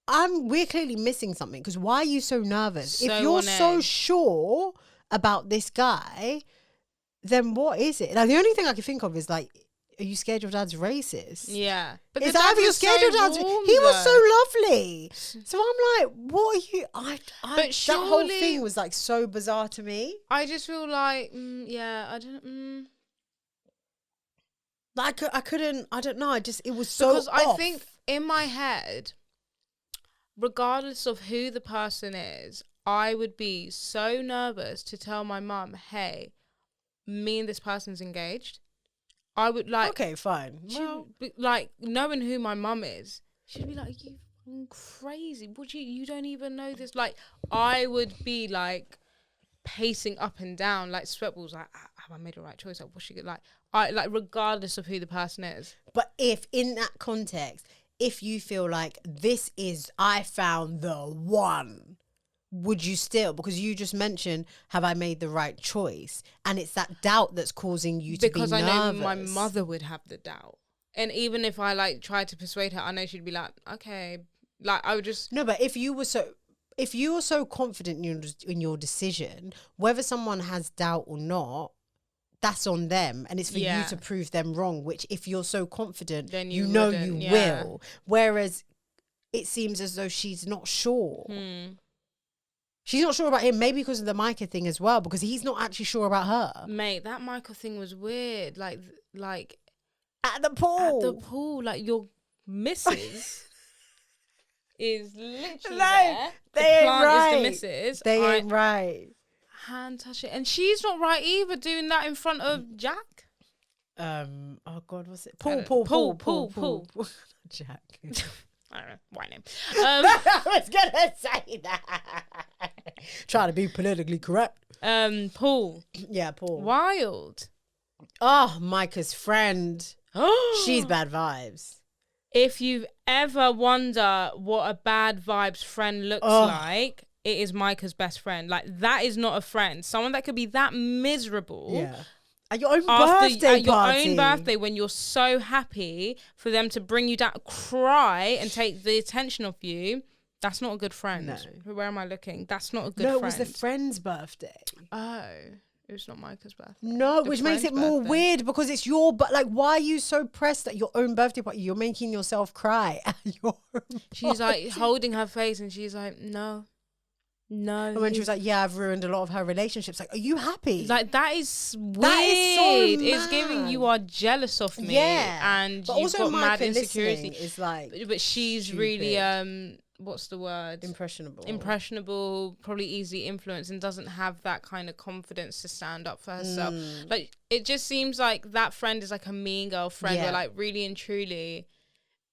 we're clearly missing something, because why are you so nervous? If you're so sure about this guy, then what is it? Like, the only thing I can think of is like, are you scared your dad's racist? Yeah. But is that you're scared your dad's? He was so lovely. So I'm like, what are you? But surely, that whole thing was like so bizarre to me. I just feel like, I don't. Like I couldn't. I don't know. It was so because off. I think in my head, regardless of who the person is, I would be so nervous to tell my mum, "Hey, me and this person's engaged." I would like. Okay, fine. Well, like knowing who my mum is, she'd be like, "You fucking crazy? Would you don't even know this?" Like, I would be like pacing up and down like sweatballs. Like, have I made the right choice? Like, what's she like? I like regardless of who the person is. But if in that context, if you feel like I found the one, would you still? Because you just mentioned, have I made the right choice? And it's that doubt that's causing you to be nervous. Because I know my mother would have the doubt. And even if I like tried to persuade her, I know she'd be like, okay. Like, I would just... No, but if you were so confident in your decision, whether someone has doubt or not, that's on them, and it's for you to prove them wrong, which if you're so confident, then you yeah. will. Whereas it seems as though she's not sure. She's not sure about him, maybe because of the Micah thing as well, because he's not actually sure about her. Mate, that Michael thing was weird. Like at the pool. Like your missus is literally there. They ain't right. Is the missus. They ain't right. Hand touch it, and she's not right either doing that in front of Jack. Oh God, what's it? Paul. Jack. I don't know why name. I was gonna say that. Trying to be politically correct. Paul. Yeah, Paul. Wild. Oh, Micah's friend. She's bad vibes. If you ever wonder what a bad vibes friend looks like, it is Micah's best friend. Like, that is not a friend. Someone that could be that miserable. Yeah. At your own birthday your own birthday, when you're so happy for them to bring you down, cry and take the attention off you. That's not a good friend. No. Where am I looking? That's not a good friend. No, it was the friend's birthday. Oh. It was not Micah's birthday. No, which makes it more weird because it's your... But like, why are you so pressed at your own birthday party? You're making yourself cry at your own She's like holding her face and she's like, no. And when she was like, yeah, I've ruined a lot of her relationships. Like, are you happy? Like, that is weird. That is so mad. It's giving you are jealous of me. Yeah. And but you've also got Micah mad insecurity. Is like... But she's stupid. really... what's the word? Impressionable, probably easily influenced, and doesn't have that kind of confidence to stand up for herself. Like, it just seems like that friend is like a mean girl friend where, like, really and truly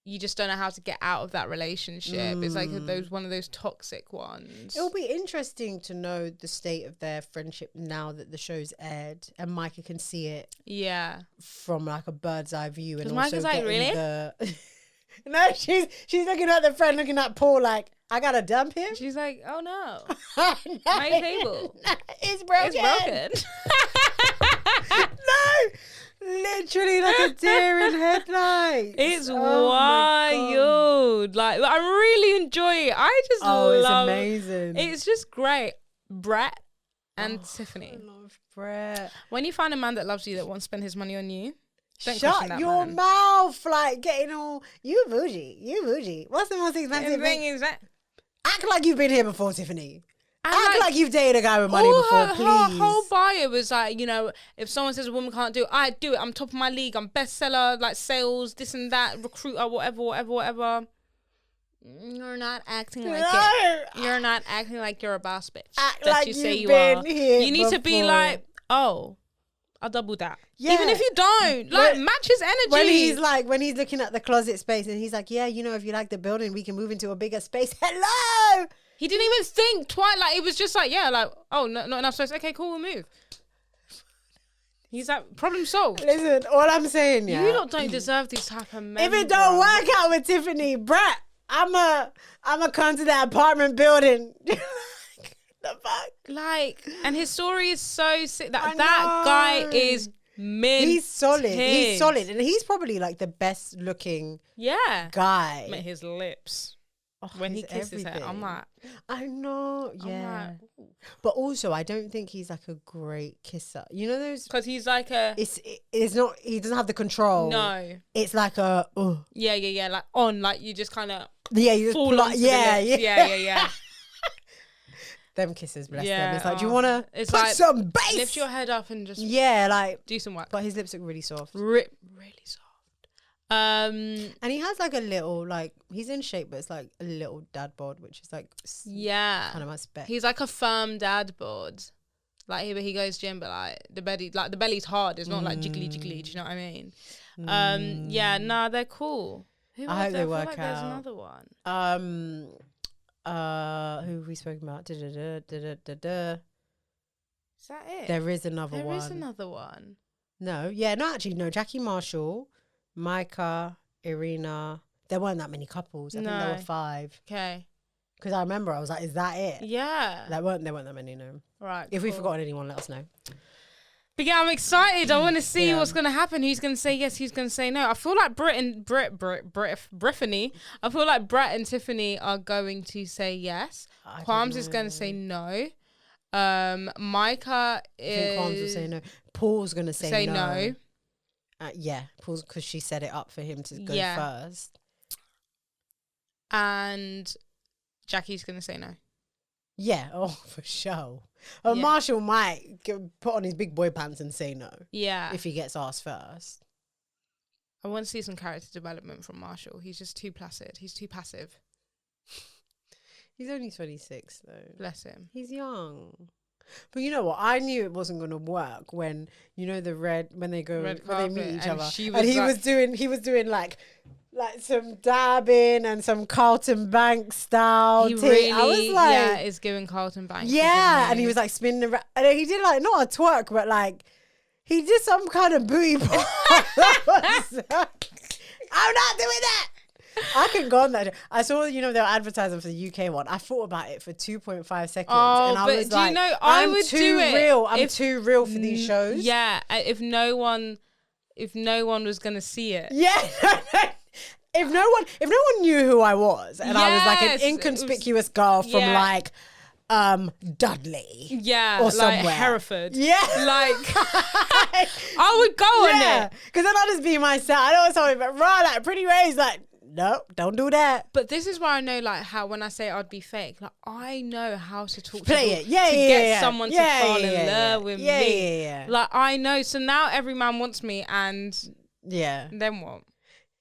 you just don't know how to get out of that relationship. It's like one of those toxic ones. It'll be interesting to know the state of their friendship now that the show's aired and Micah can see it from like a bird's eye view. And Micah's like, really? No, she's looking at the friend, looking at Paul like, I gotta dump him. She's like, oh no, my table, it's broken. No, literally like a deer in headlights. It's wild. Like, I really enjoy it. I just love. It's amazing. It's just great. Brett and Tiffany. I love Brett. When you find a man that loves you, that won't spend his money on you. Shut your mouth, like getting all you bougie. What's the most expensive thing? Is that act like you've been here before, Tiffany. Act like you've dated a guy with money before, please. Her whole bio was like, you know, if someone says a woman can't do it, I do it. I'm top of my league. I'm bestseller, like sales, this and that, recruiter, whatever. You're not acting like it. You're not acting like you're a boss bitch. Act that like you say you are. You need to be like, oh, I'll double that. Yeah. Even if you don't, like, match his energy. When he's looking at the closet space and he's like, yeah, you know, if you like the building, we can move into a bigger space. Hello. He didn't even think twice. Like, it was just like, yeah, like, oh, no, not enough space. Okay, cool, we'll move. He's like, problem solved. Listen, all I'm saying, you lot don't deserve these type of men. If it don't work out with Tiffany, Brett, I'ma come to that apartment building. The fuck? Like, and his story is so sick. That guy is mint. He's solid. And he's probably like the best looking guy. Met his lips. When he kisses her, I'm like, I know, yeah. Like, but also, I don't think he's like a great kisser. You know those? Because he's like it's not. He doesn't have the control. No, it's like a. Yeah. Like on, like you just kind of. Yeah, you just pull on. Yeah. Them kisses, bless them. It's like, do you want to put like, some bass? Lift your head up and just like do some work. But his lips look really soft. Really soft. And he has like a little, like, he's in shape, but it's like a little dad bod, which is like kind of my spec. He's like a firm dad bod. Like he goes gym, but like the belly's hard. It's not like jiggly. Do you know what I mean? They're cool. I hope they work out. There's another one. Who have we spoken about? Is that it? There is another one. There is another one. No, Jackie Marshall, Micah, Irina. There weren't that many couples. I think there were 5. Okay. Because I remember I was like, is that it? Yeah. There weren't that many, no. Right. If we've forgotten anyone, let us know. But yeah, I'm excited. I want to see what's going to happen. Who's going to say yes? Who's going to say no? I feel like Brittany. I feel like Brett and Tiffany are going to say yes. Qualms is going to say no. Micah I think Hans will say no. Paul's gonna say no. Yeah, Paul's, because she set it up for him to go first. And Jackie's gonna say no. Yeah, for sure. Marshall might put on his big boy pants and say no. Yeah. If he gets asked first. I want to see some character development from Marshall. He's just too placid. He's too passive. He's only 26 though. Bless him. He's young. But you know what? I knew it wasn't going to work when, you know, when they meet each other. And he was doing like some dabbing and some Carlton Banks style. He really, I was like, is giving Carlton Banks. Yeah, and he was like spinning around. And he did like, not a twerk, but like, he did some kind of booty pop. I'm not doing that. I couldn't go on that. I saw, you know, they were advertising for the UK one. I thought about it for 2.5 seconds. And I was like, I would do it. I'm too real for these shows. Yeah, if no one was going to see it. Yeah. If no one knew who I was, and I was like an inconspicuous girl from like Dudley, or somewhere, like Hereford, like I would go on it because then I'll just be myself. I know something, but like Pretty Ray's like, no, don't do that. But this is where I know, like, how when I say I'd be fake, like I know how to talk to get someone to fall in love with me. Yeah. Like I know. So now every man wants me, and then what?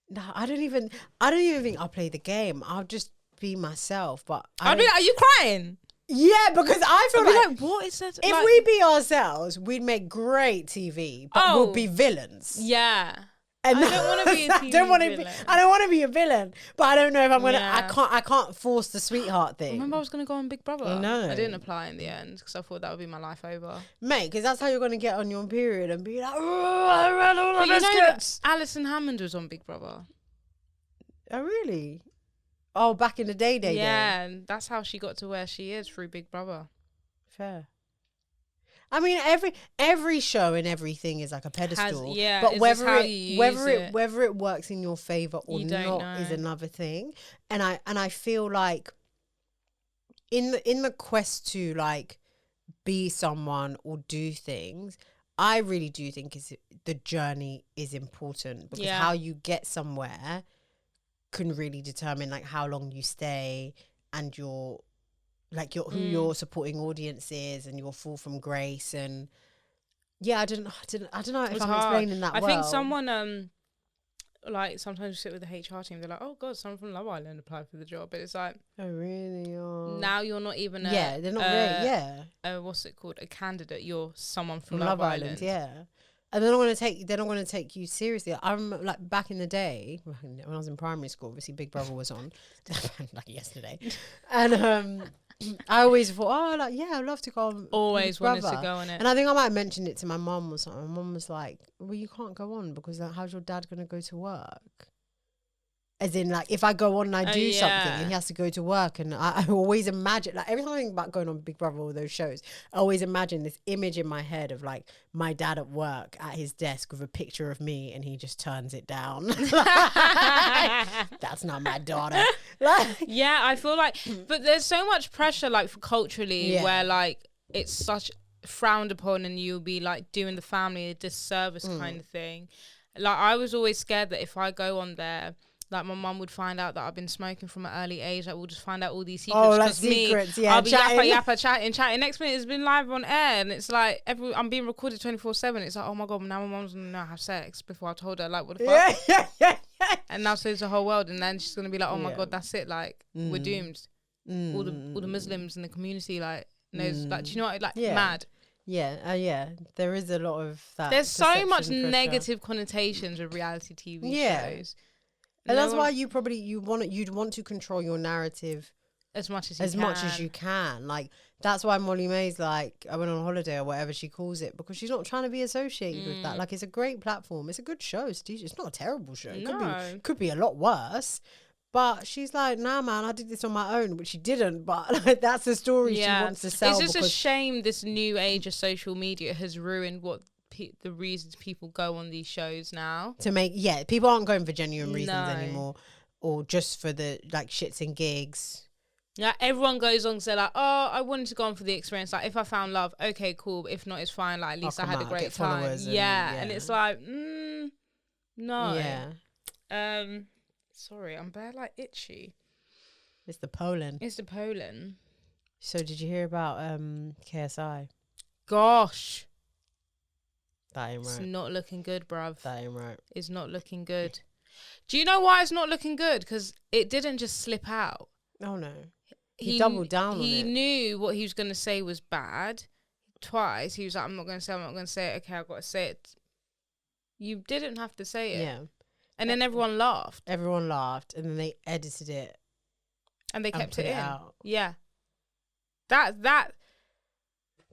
No, I don't even think I'll play the game. I'll just be myself. But I'd be like, are you crying? Yeah, because I feel like what is that? If we be ourselves, we'd make great TV, but we'll be villains. Yeah. And I don't want to be a TV villain. I don't want to be a villain, but I don't know if I'm gonna. I can't force the sweetheart thing. Remember, I was gonna go on Big Brother. No, I didn't apply in the end because I thought that would be my life over, mate. Because that's how you're gonna get on your period and be like, oh, I ran all of this. Alison Hammond was on Big Brother. Oh really? Oh, back in the day. Yeah, and that's how she got to where she is through Big Brother. Fair. I mean, every show and everything is like a pedestal. But whether it works in your favor or not is another thing. And I feel like in the quest to like be someone or do things, I really do think the journey is important, because how you get somewhere can really determine like how long you stay and who your supporting audience is and your fall from grace. And I don't know if I'm explaining that well. I think someone like sometimes you sit with the HR team, they're like, oh god, someone from Love Island applied for the job, but it's like, oh really? Now you're not even they're not what's it called, a candidate, you're someone from Love Island. And they're not going to take you seriously. I'm like back in the day when I was in primary school, obviously Big Brother was on like yesterday. And I always thought, I'd love to go on. Always wanted to go on it. And I think I might have mentioned it to my mum or something. My mum was like, well, you can't go on because how's your dad going to go to work? As in, like, if I go on and I do something and he has to go to work, and I always imagine, like, every time I think about going on Big Brother or those shows, I always imagine this image in my head of, like, my dad at work at his desk with a picture of me and he just turns it down. That's not my daughter. Yeah, I feel like, but there's so much pressure, like, culturally, where, like, it's such frowned upon and you'll be, like, doing the family a disservice kind of thing. Like, I was always scared that if I go on there, like, my mum would find out that I've been smoking from an early age. Like, we'll just find out all these secrets. Oh, like secrets, I'll be yappa, chatting. Next minute, it's been live on air, and it's like I'm being recorded 24/7. It's like, oh my god, now my mum's gonna know I have sex before I told her. Like, what the fuck? Yeah. And now so is the whole world, and then she's gonna be like, oh my god, that's it. Like, we're doomed. All the Muslims in the community, like, knows. Like, do you know what? Like, mad. Yeah, there is a lot of that. There's so much negative connotations with reality TV shows. And that's why you'd want to control your narrative as much as you can. Like, that's why Molly May's like, I went on holiday or whatever she calls it, because she's not trying to be associated with that. Like, it's a great platform. It's a good show. It's not a terrible show. No. Could be a lot worse. But she's like, nah, man, I did this on my own, which she didn't. But like, that's the story she wants to sell. It's just a shame this new age of social media has ruined what the reasons people go on these shows now. To make, people aren't going for genuine reasons anymore, or just for the like shits and gigs. Like, everyone goes on and say, like, oh, I wanted to go on for the experience. Like, if I found love, okay, cool. But if not, it's fine. Like, at least I had a great time. And it's like, no. Yeah. Sorry, I'm bare, like, itchy. It's the pollen. So did you hear about KSI? Gosh. That ain't right. It's not looking good, bruv. That ain't right. It's not looking good. Do you know why it's not looking good? Because it didn't just slip out. Oh, no. He doubled down on it. He knew what he was going to say was bad. Twice. He was like, I'm not going to say it. Okay, I've got to say it. You didn't have to say it. Yeah. And then everyone laughed. And then they edited it. And they kept it in. Out. Yeah. That.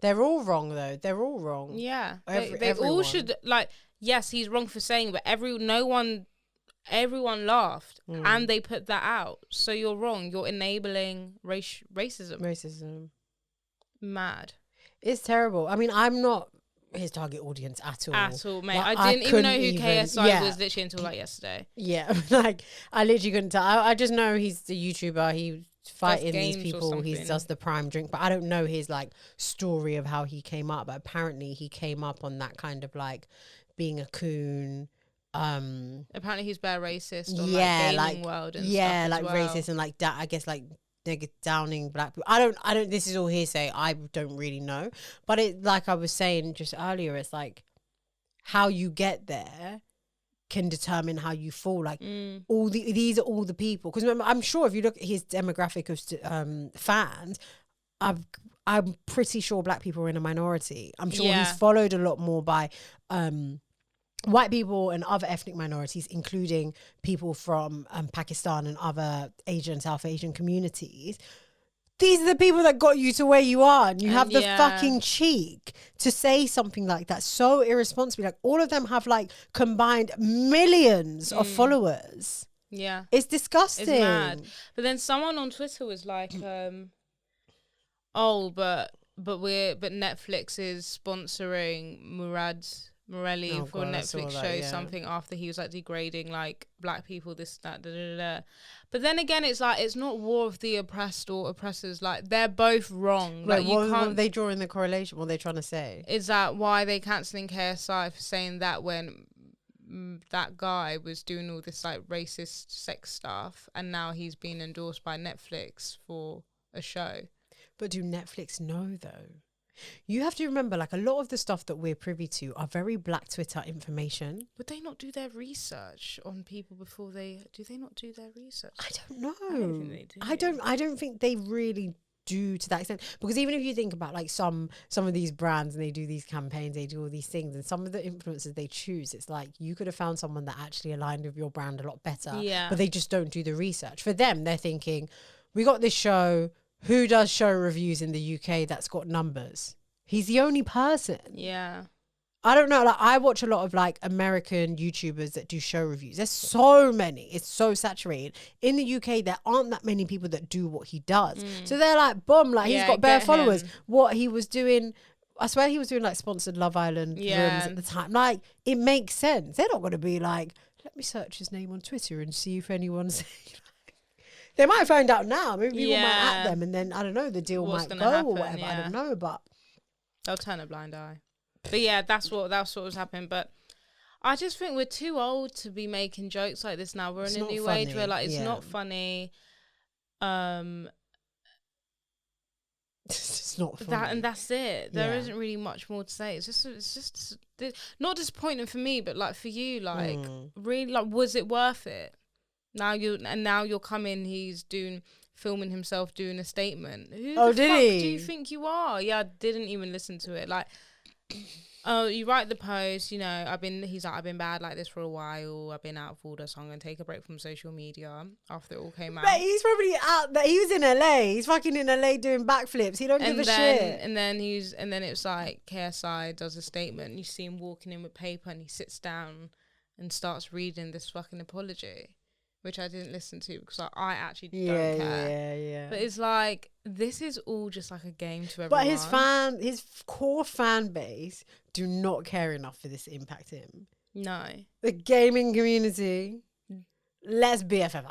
They're all wrong, though. They're all wrong. Yeah. They all should, like, yes, he's wrong for saying, but everyone laughed and they put that out. So you're wrong. You're enabling racism. Mad. It's terrible. I mean, I'm not his target audience at all. Mate. Like, I didn't even know who KSI was literally until like yesterday. Yeah. Like, I literally couldn't tell. I just know he's the YouTuber. He's fighting these people. He does the prime drink. But I don't know his like story of how he came up. But apparently he came up on that kind of like being a coon. Apparently he's bare racist on like gaming world and stuff like as well. Racist and like that, I guess, like downing black people. I don't this is all hearsay. I don't really know, but it, like I was saying just earlier, it's like how you get there can determine how you fall. Like these are all the people, because I'm sure if you look at his demographic of fans, I'm pretty sure black people are in a minority. I'm sure he's followed a lot more by white people and other ethnic minorities, including people from Pakistan and other Asian, South Asian communities. These are the people that got you to where you are, and you have the fucking cheek to say something like that so irresponsibly. Like, all of them have like combined millions of followers. Yeah, it's disgusting. It's mad. But then someone on Twitter was like, "Oh, but Netflix is sponsoring Morelli for Netflix show something after he was like degrading like black people, this, that, da, da, da. But then again, it's like, it's not war of the oppressed or oppressors. Like, they're both wrong. Like, what are they drawing the correlation? What are they trying to say? Is that why they cancelling KSI for saying that when that guy was doing all this like racist sex stuff, and now he's been endorsed by Netflix for a show? But do Netflix know though? You have to remember, like, a lot of the stuff that we're privy to are very black Twitter information. Would they not do their research on people before do they not do their research? I don't know. I don't think they do. I don't think they really do to that extent. Because even if you think about like some of these brands, and they do these campaigns, they do all these things, and some of the influencers they choose, it's like you could have found someone that actually aligned with your brand a lot better. Yeah. But they just don't do the research. For them, they're thinking, we got this show. Who does show reviews in the UK that's got numbers? He's the only person. Yeah. I don't know. Like, I watch a lot of like American YouTubers that do show reviews. There's so many. It's so saturated. In the UK, there aren't that many people that do what he does. So they're like, boom, like he's got bare followers. What he was doing, I swear he was doing like sponsored Love Island rooms at the time. Like, it makes sense. They're not going to be like, let me search his name on Twitter and see if anyone's... They might find out now. Maybe people might at them, and then I don't know. The deal might go happen, or whatever. I don't know, but they'll turn a blind eye. But yeah, that's what was happening. But I just think we're too old to be making jokes like this now. We're in a new age where like it's not funny. It's not funny. And that's it. There isn't really much more to say. It's just not disappointing for me, but like for you, like really, like, was it worth it? Now you're coming. He's filming himself doing a statement. Who the fuck do you think you are? Yeah, I didn't even listen to it. Like, oh, you write the post. You know, he's like, I've been bad like this for a while. I've been out of order, so I'm gonna take a break from social media after it all came out. But he's probably out there. He was in LA. He's fucking in LA doing backflips. He don't give a shit. And then it's like KSI does a statement. You see him walking in with paper, and he sits down and starts reading this fucking apology, which I didn't listen to because I actually don't care. Yeah. But it's like, this is all just like a game to everyone. But his core fan base do not care enough for this to impact him. No. The gaming community, let's BFF.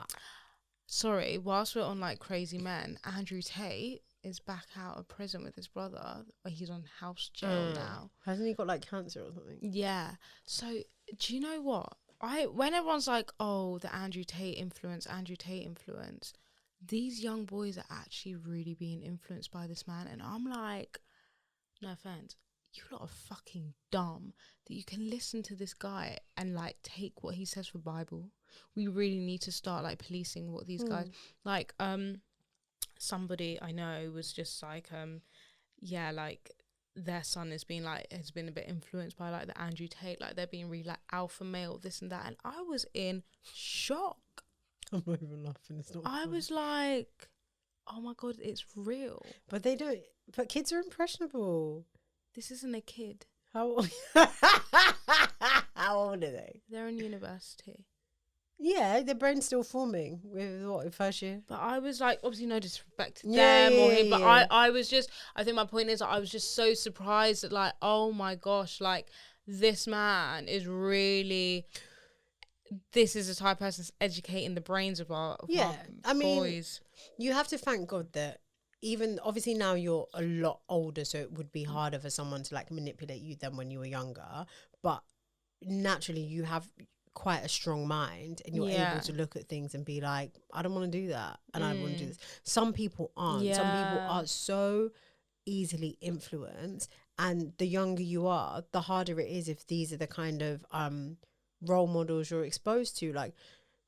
sorry, whilst we're on like crazy men, Andrew Tate is back out of prison with his brother. He's on house jail now. Hasn't he got like cancer or something? Yeah. So do you know what? When everyone's like, oh, the Andrew Tate influence, these young boys are actually really being influenced by this man. And I'm like, no offense, you lot are fucking dumb that you can listen to this guy and like take what he says for Bible. We really need to start like policing what these guys like. Somebody I know was just like, like their son has been a bit influenced by like the Andrew Tate, like they're being really like alpha male, this and that, and I was in shock. I'm not even laughing. It's not. I was like, oh my god, it's real. But they don't. But kids are impressionable. This isn't a kid. How old? How old are they? They're in university. Yeah, their brain's still forming with what, first year? But I was like, obviously no disrespect to them or him, but I was just, I think my point is I was just so surprised that like, oh my gosh, like this man is really, this is the type of person that's educating the brains of our boys. You have to thank God that even, obviously now you're a lot older, so it would be harder for someone to like manipulate you than when you were younger, but naturally you have quite a strong mind and you're able to look at things and be like, I don't want to do that and I don't want to do this. Some people aren't. Some people are so easily influenced, and the younger you are, the harder it is if these are the kind of role models you're exposed to. Like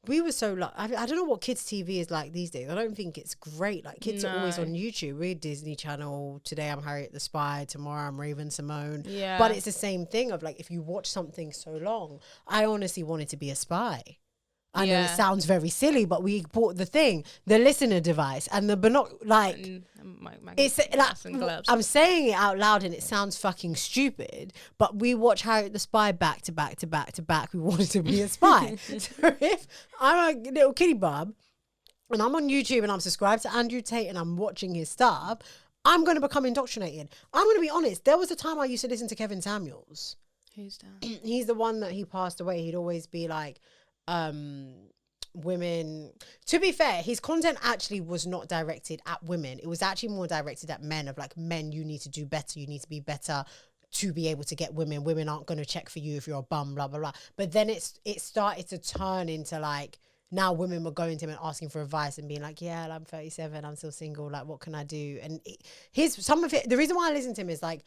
we were so like, I don't know what kids TV is like these days. I don't think it's great. Like kids are always on YouTube. We're Disney Channel. Today I'm Harriet the Spy. Tomorrow I'm Raven Simone. Yeah. But it's the same thing of like, if you watch something so long, I honestly wanted to be a spy. I know it sounds very silly, but we bought the thing, the listener device and the it's like, I'm saying it out loud and it sounds fucking stupid, but we watch Harriet the Spy back to back to back to back. We wanted to be a spy. So if I'm a little kiddie bub and I'm on YouTube and I'm subscribed to Andrew Tate and I'm watching his stuff, I'm going to become indoctrinated. I'm going to be honest. There was a time I used to listen to Kevin Samuels. Who's that? He's the one that he passed away. He'd always be like, women. To be fair, his content actually was not directed at women. It was actually more directed at men, of like, men, you need to do better, you need to be better to be able to get women. Women aren't going to check for you if you're a bum, blah blah blah. But then it started to turn into like, now women were going to him and asking for advice and being like, yeah, I'm 37, I'm still single, like what can I do? And the reason why I listen to him is like,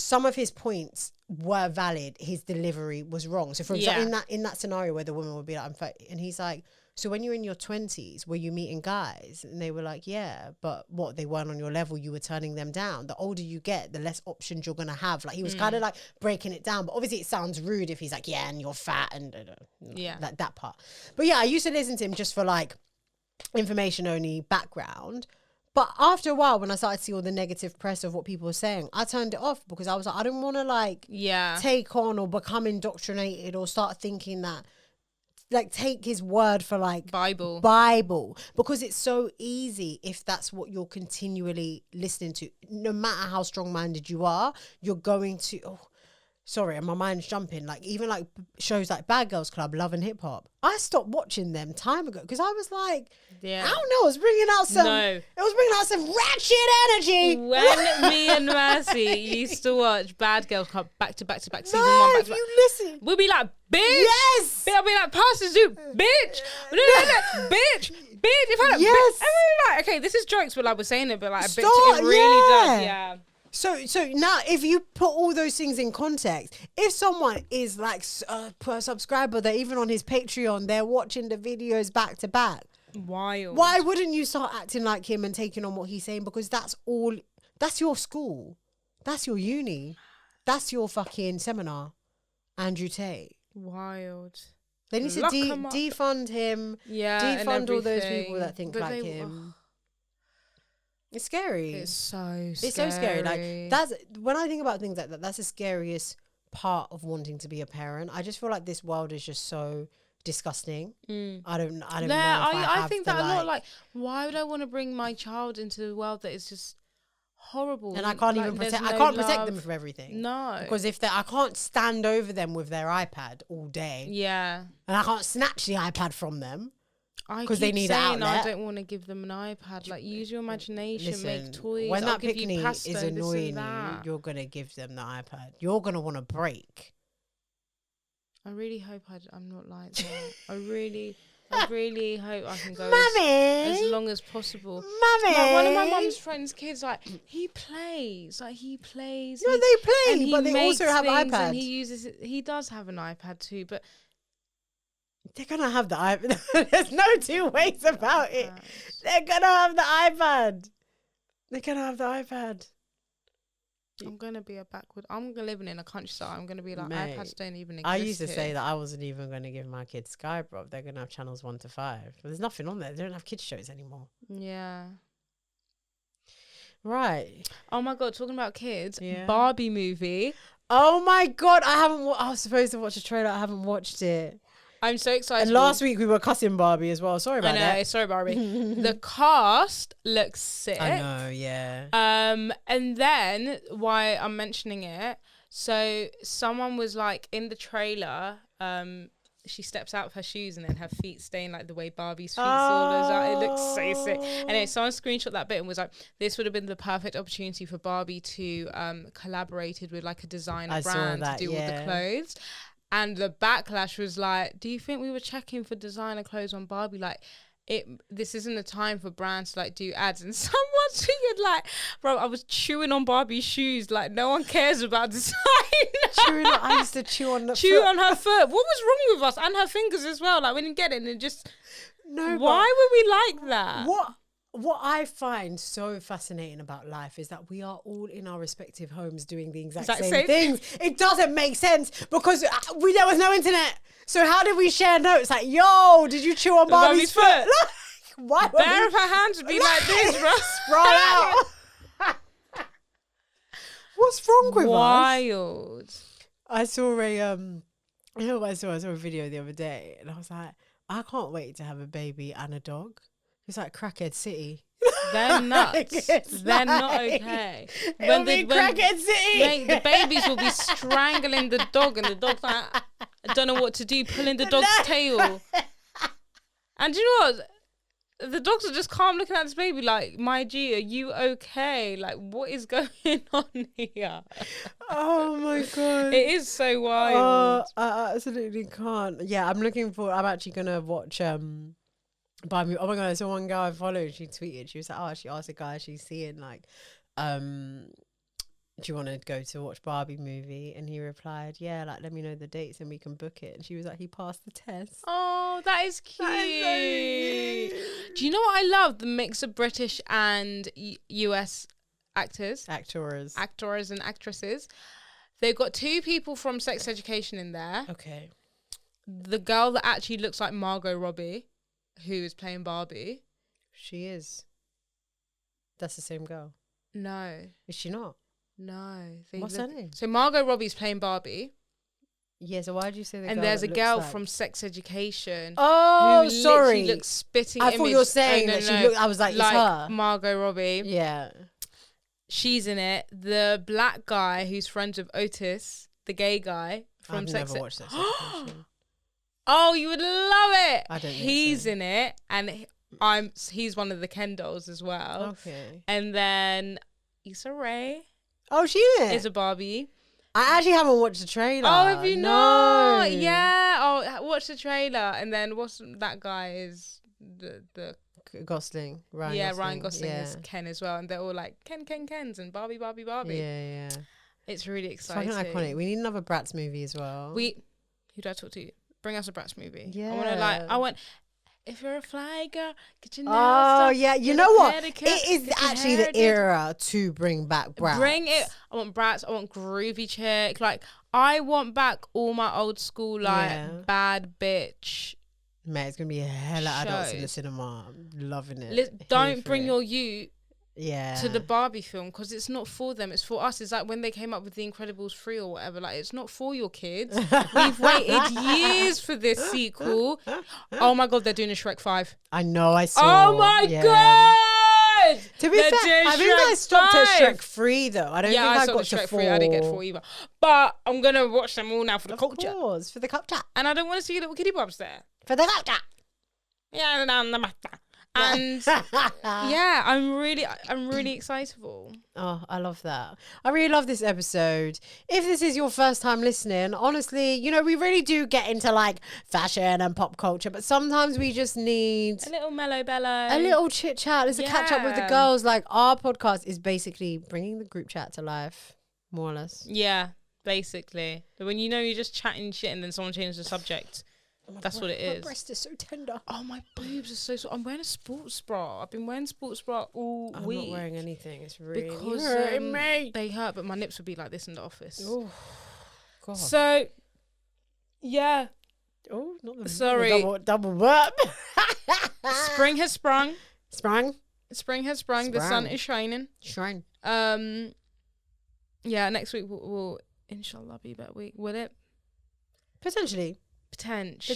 some of his points were valid. His delivery was wrong. So for example, in that scenario where the woman would be like, I'm 30, and he's like, so when you're in your 20s, were you meeting guys? And they were like, yeah, but what, they weren't on your level, you were turning them down. The older you get, the less options you're going to have. Like he was kind of like breaking it down, but obviously it sounds rude if he's like, yeah, and you're fat and like that part. But yeah, I used to listen to him just for like information only background. But after a while, when I started to see all the negative press of what people were saying, I turned it off because I was like, I don't want to like take on or become indoctrinated or start thinking that, like, take his word for like Bible, because it's so easy if that's what you're continually listening to. No matter how strong-minded you are, you're going to... Sorry, my mind's jumping. Like, even like shows like Bad Girls Club, Love and Hip Hop, I stopped watching them time ago because I was like, I don't know, it was bringing out some ratchet energy. When me and Mercy used to watch Bad Girls Club back to back to back, season one back to back, listen, we'll be like, bitch, yes, I'll be like, Pastor Zoop, bitch, bitch. If I yes, and we were like, okay, this is jokes, but like we're saying it, but like a bitch, it really does, So now, if you put all those things in context, if someone is like a subscriber, they're even on his Patreon, they're watching the videos back to back. Wild. Why wouldn't you start acting like him and taking on what he's saying? Because that's your school. That's your uni. That's your fucking seminar. Andrew Tate. Wild. They need to defund him. Yeah. Defund all those people that think like him. It's scary. It's so scary. Like, that's, when I think about things like that, that's the scariest part of wanting to be a parent. I just feel like this world is just so disgusting. I don't know if I think that a lot. Like, why would I want to bring my child into the world that is just horrible? And I can't even protect. I can't protect them from everything. No, because I can't stand over them with their iPad all day. Yeah, and I can't snatch the iPad from them. because they need an outlet. I don't want to give them an iPad. Like, use your imagination, Listen, make toys. When I'll that give you picnic pasta, is annoying you, you're gonna give them the iPad. You're gonna want to break. I really hope I'm not like that. I really hope I can go as long as possible. Mummy! Like, one of my mum's friends' kids, like, he plays. No, they play, but they also have iPads. And he does have an iPad too, but they're gonna have the iPad. There's no two ways about it. They're gonna have the iPad. They're gonna have the iPad. I'm gonna be I'm living in a countryside. I'm gonna be like, Mate, iPads don't even exist. I used to here. say that I wasn't even gonna give my kids Sky, bro. They're gonna have channels 1 to 5. But there's nothing on there. They don't have kids shows anymore. Yeah. Right. Oh my god, talking about kids, Barbie movie. Oh my god, I was supposed to watch a trailer. I haven't watched it. I'm so excited. And last week we were cussing Barbie as well. Sorry about that. Sorry, Barbie. The cast looks sick. I know, yeah. And then why I'm mentioning it. So someone was like in the trailer. She steps out of her shoes and then her feet stain like the way Barbie's feet are. It looks so sick. Anyway, someone screenshot that bit and was like, this would have been the perfect opportunity for Barbie to collaborated with like a designer brand to do all the clothes. And the backlash was like, do you think we were checking for designer clothes on Barbie? Like, this isn't the time for brands to like do ads. And someone tweeted like, bro, I was chewing on Barbie's shoes. Like, no one cares about design. I used to chew on her foot. What was wrong with us? And her fingers as well. Like, we didn't get it. And it just, why were we like that? What I find so fascinating about life is that we are all in our respective homes doing the exact same things. It doesn't make sense because there was no internet. So how did we share notes? Like, yo, did you chew on Barbie's foot? Why? Bare of her hands would be like this, bro. Sprawl out. What's wrong with us? Wild. I saw I saw a video the other day and I was like, I can't wait to have a baby and a dog. It's like Crackhead City. They're nuts. They're not okay. When Crackhead City. Mate, the babies will be strangling the dog and the dog's like, I don't know what to do, pulling the dog's tail. And do you know what? The dogs are just calm looking at this baby like, my G, are you okay? Like, what is going on here? Oh my God. It is so wild. I absolutely can't. Yeah, I'm actually going to watch... Barbie. Oh my god! I saw one girl I followed. She tweeted. She was like, she asked a guy she's seeing like, do you want to go to watch Barbie movie? And he replied, yeah, like let me know the dates and we can book it. And she was like, he passed the test. Oh, that is cute. That is so cute. Do you know what I love? The mix of British and US actors and actresses. They've got 2 people from Sex Education in there. Okay. The girl that actually looks like Margot Robbie, who is playing Barbie. She is. That's the same girl. No. Is she not? No. What's her name? So Margot Robbie's playing Barbie. Yeah, so why did you say that? And there's a girl from Sex Education. Oh, who sorry. She looks spitting I thought you were saying that she looked... I was like, it's her. Margot Robbie. Yeah. She's in it. The black guy who's friends with Otis, the gay guy from Sex Education. I've never watched Sex Education. Oh, you would love it. I don't think He's so. in it, and he's one of the Ken dolls as well. Okay. And then Issa Rae. Oh, she is a Barbie. I actually haven't watched the trailer. Oh, have you not? Yeah. Oh, watch the trailer, and then what's that guy is the Gosling. Ryan Gosling is Ken as well, and they're all like Kens and Barbie. Yeah. It's really exciting. It's fucking iconic. We need another Bratz movie as well. Who do I talk to? Bring us a Bratz movie. Yeah. I want. If you're a fly girl, get your nails done. Oh yeah, you know what? Pedicure, it is actually the era to bring back Bratz. Bring it. I want Bratz. I want groovy chick. Like I want back all my old school bad bitch. Mate, it's gonna be a hell of adults in the cinema. I'm loving it. Don't bring your youth. Yeah. To the Barbie film, because it's not for them, it's for us. It's like when they came up with The Incredibles 3 or whatever, like it's not for your kids. We've waited years for this sequel. Oh my god, they're doing a Shrek 5. I know, I saw. Oh my god! To be fair, I think I stopped at Shrek 3 though. I don't think I got to Shrek 4. I didn't get 4 either. But I'm gonna watch them all now for the culture. Of course, for the culture. And I don't want to see little kiddie bobs there. For the culture. Yeah, down the matter. And yeah, I'm really excitable. Oh, I love that. I really love this episode. If this is your first time listening, honestly, you know, we really do get into like fashion and pop culture, but sometimes we just need a little mellow bellow, a little chit chat. It's a catch up with the girls. Like, our podcast is basically bringing the group chat to life, more or less. Yeah, basically. But when you know you're just chatting shit and then someone changes the subject. That's what it is. My breast is so tender. Oh, my boobs are so. I'm wearing a sports bra. I've been wearing sports bra all week. I'm not wearing anything. It's really hurting me. They hurt, but my nips would be like this in the office. Oh, God. So, yeah. Oh, not the sorry. Double burp. Spring has sprung. Spring has sprung. The sun is shining. Shine. Yeah. Next week will inshallah be a better week. Will it? Potentially. No. The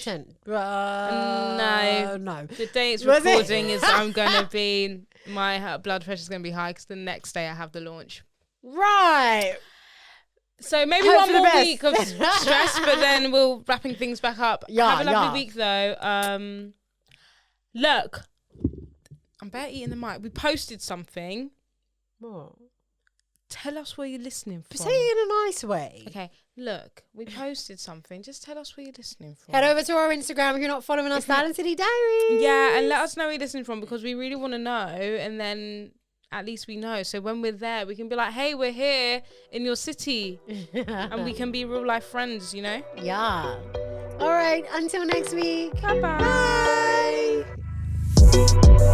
day it's recording is I'm gonna be my blood pressure is gonna be high because the next day I have the launch. Right. So maybe one more week of stress, but then we'll wrapping things back up. Have a lovely week though. Look, I'm better eating the mic. We posted something. What? Tell us where you're listening from. Say it in a nice way. Okay. Look, we posted something. Just tell us where you're listening from. Head over to our Instagram if you're not following us, Silent City Diaries. Yeah, and let us know where you're listening from because we really want to know, and then at least we know. So when we're there, we can be like, hey, we're here in your city. And we can be real life friends, you know? Yeah. All right, until next week. Bye-bye. Bye.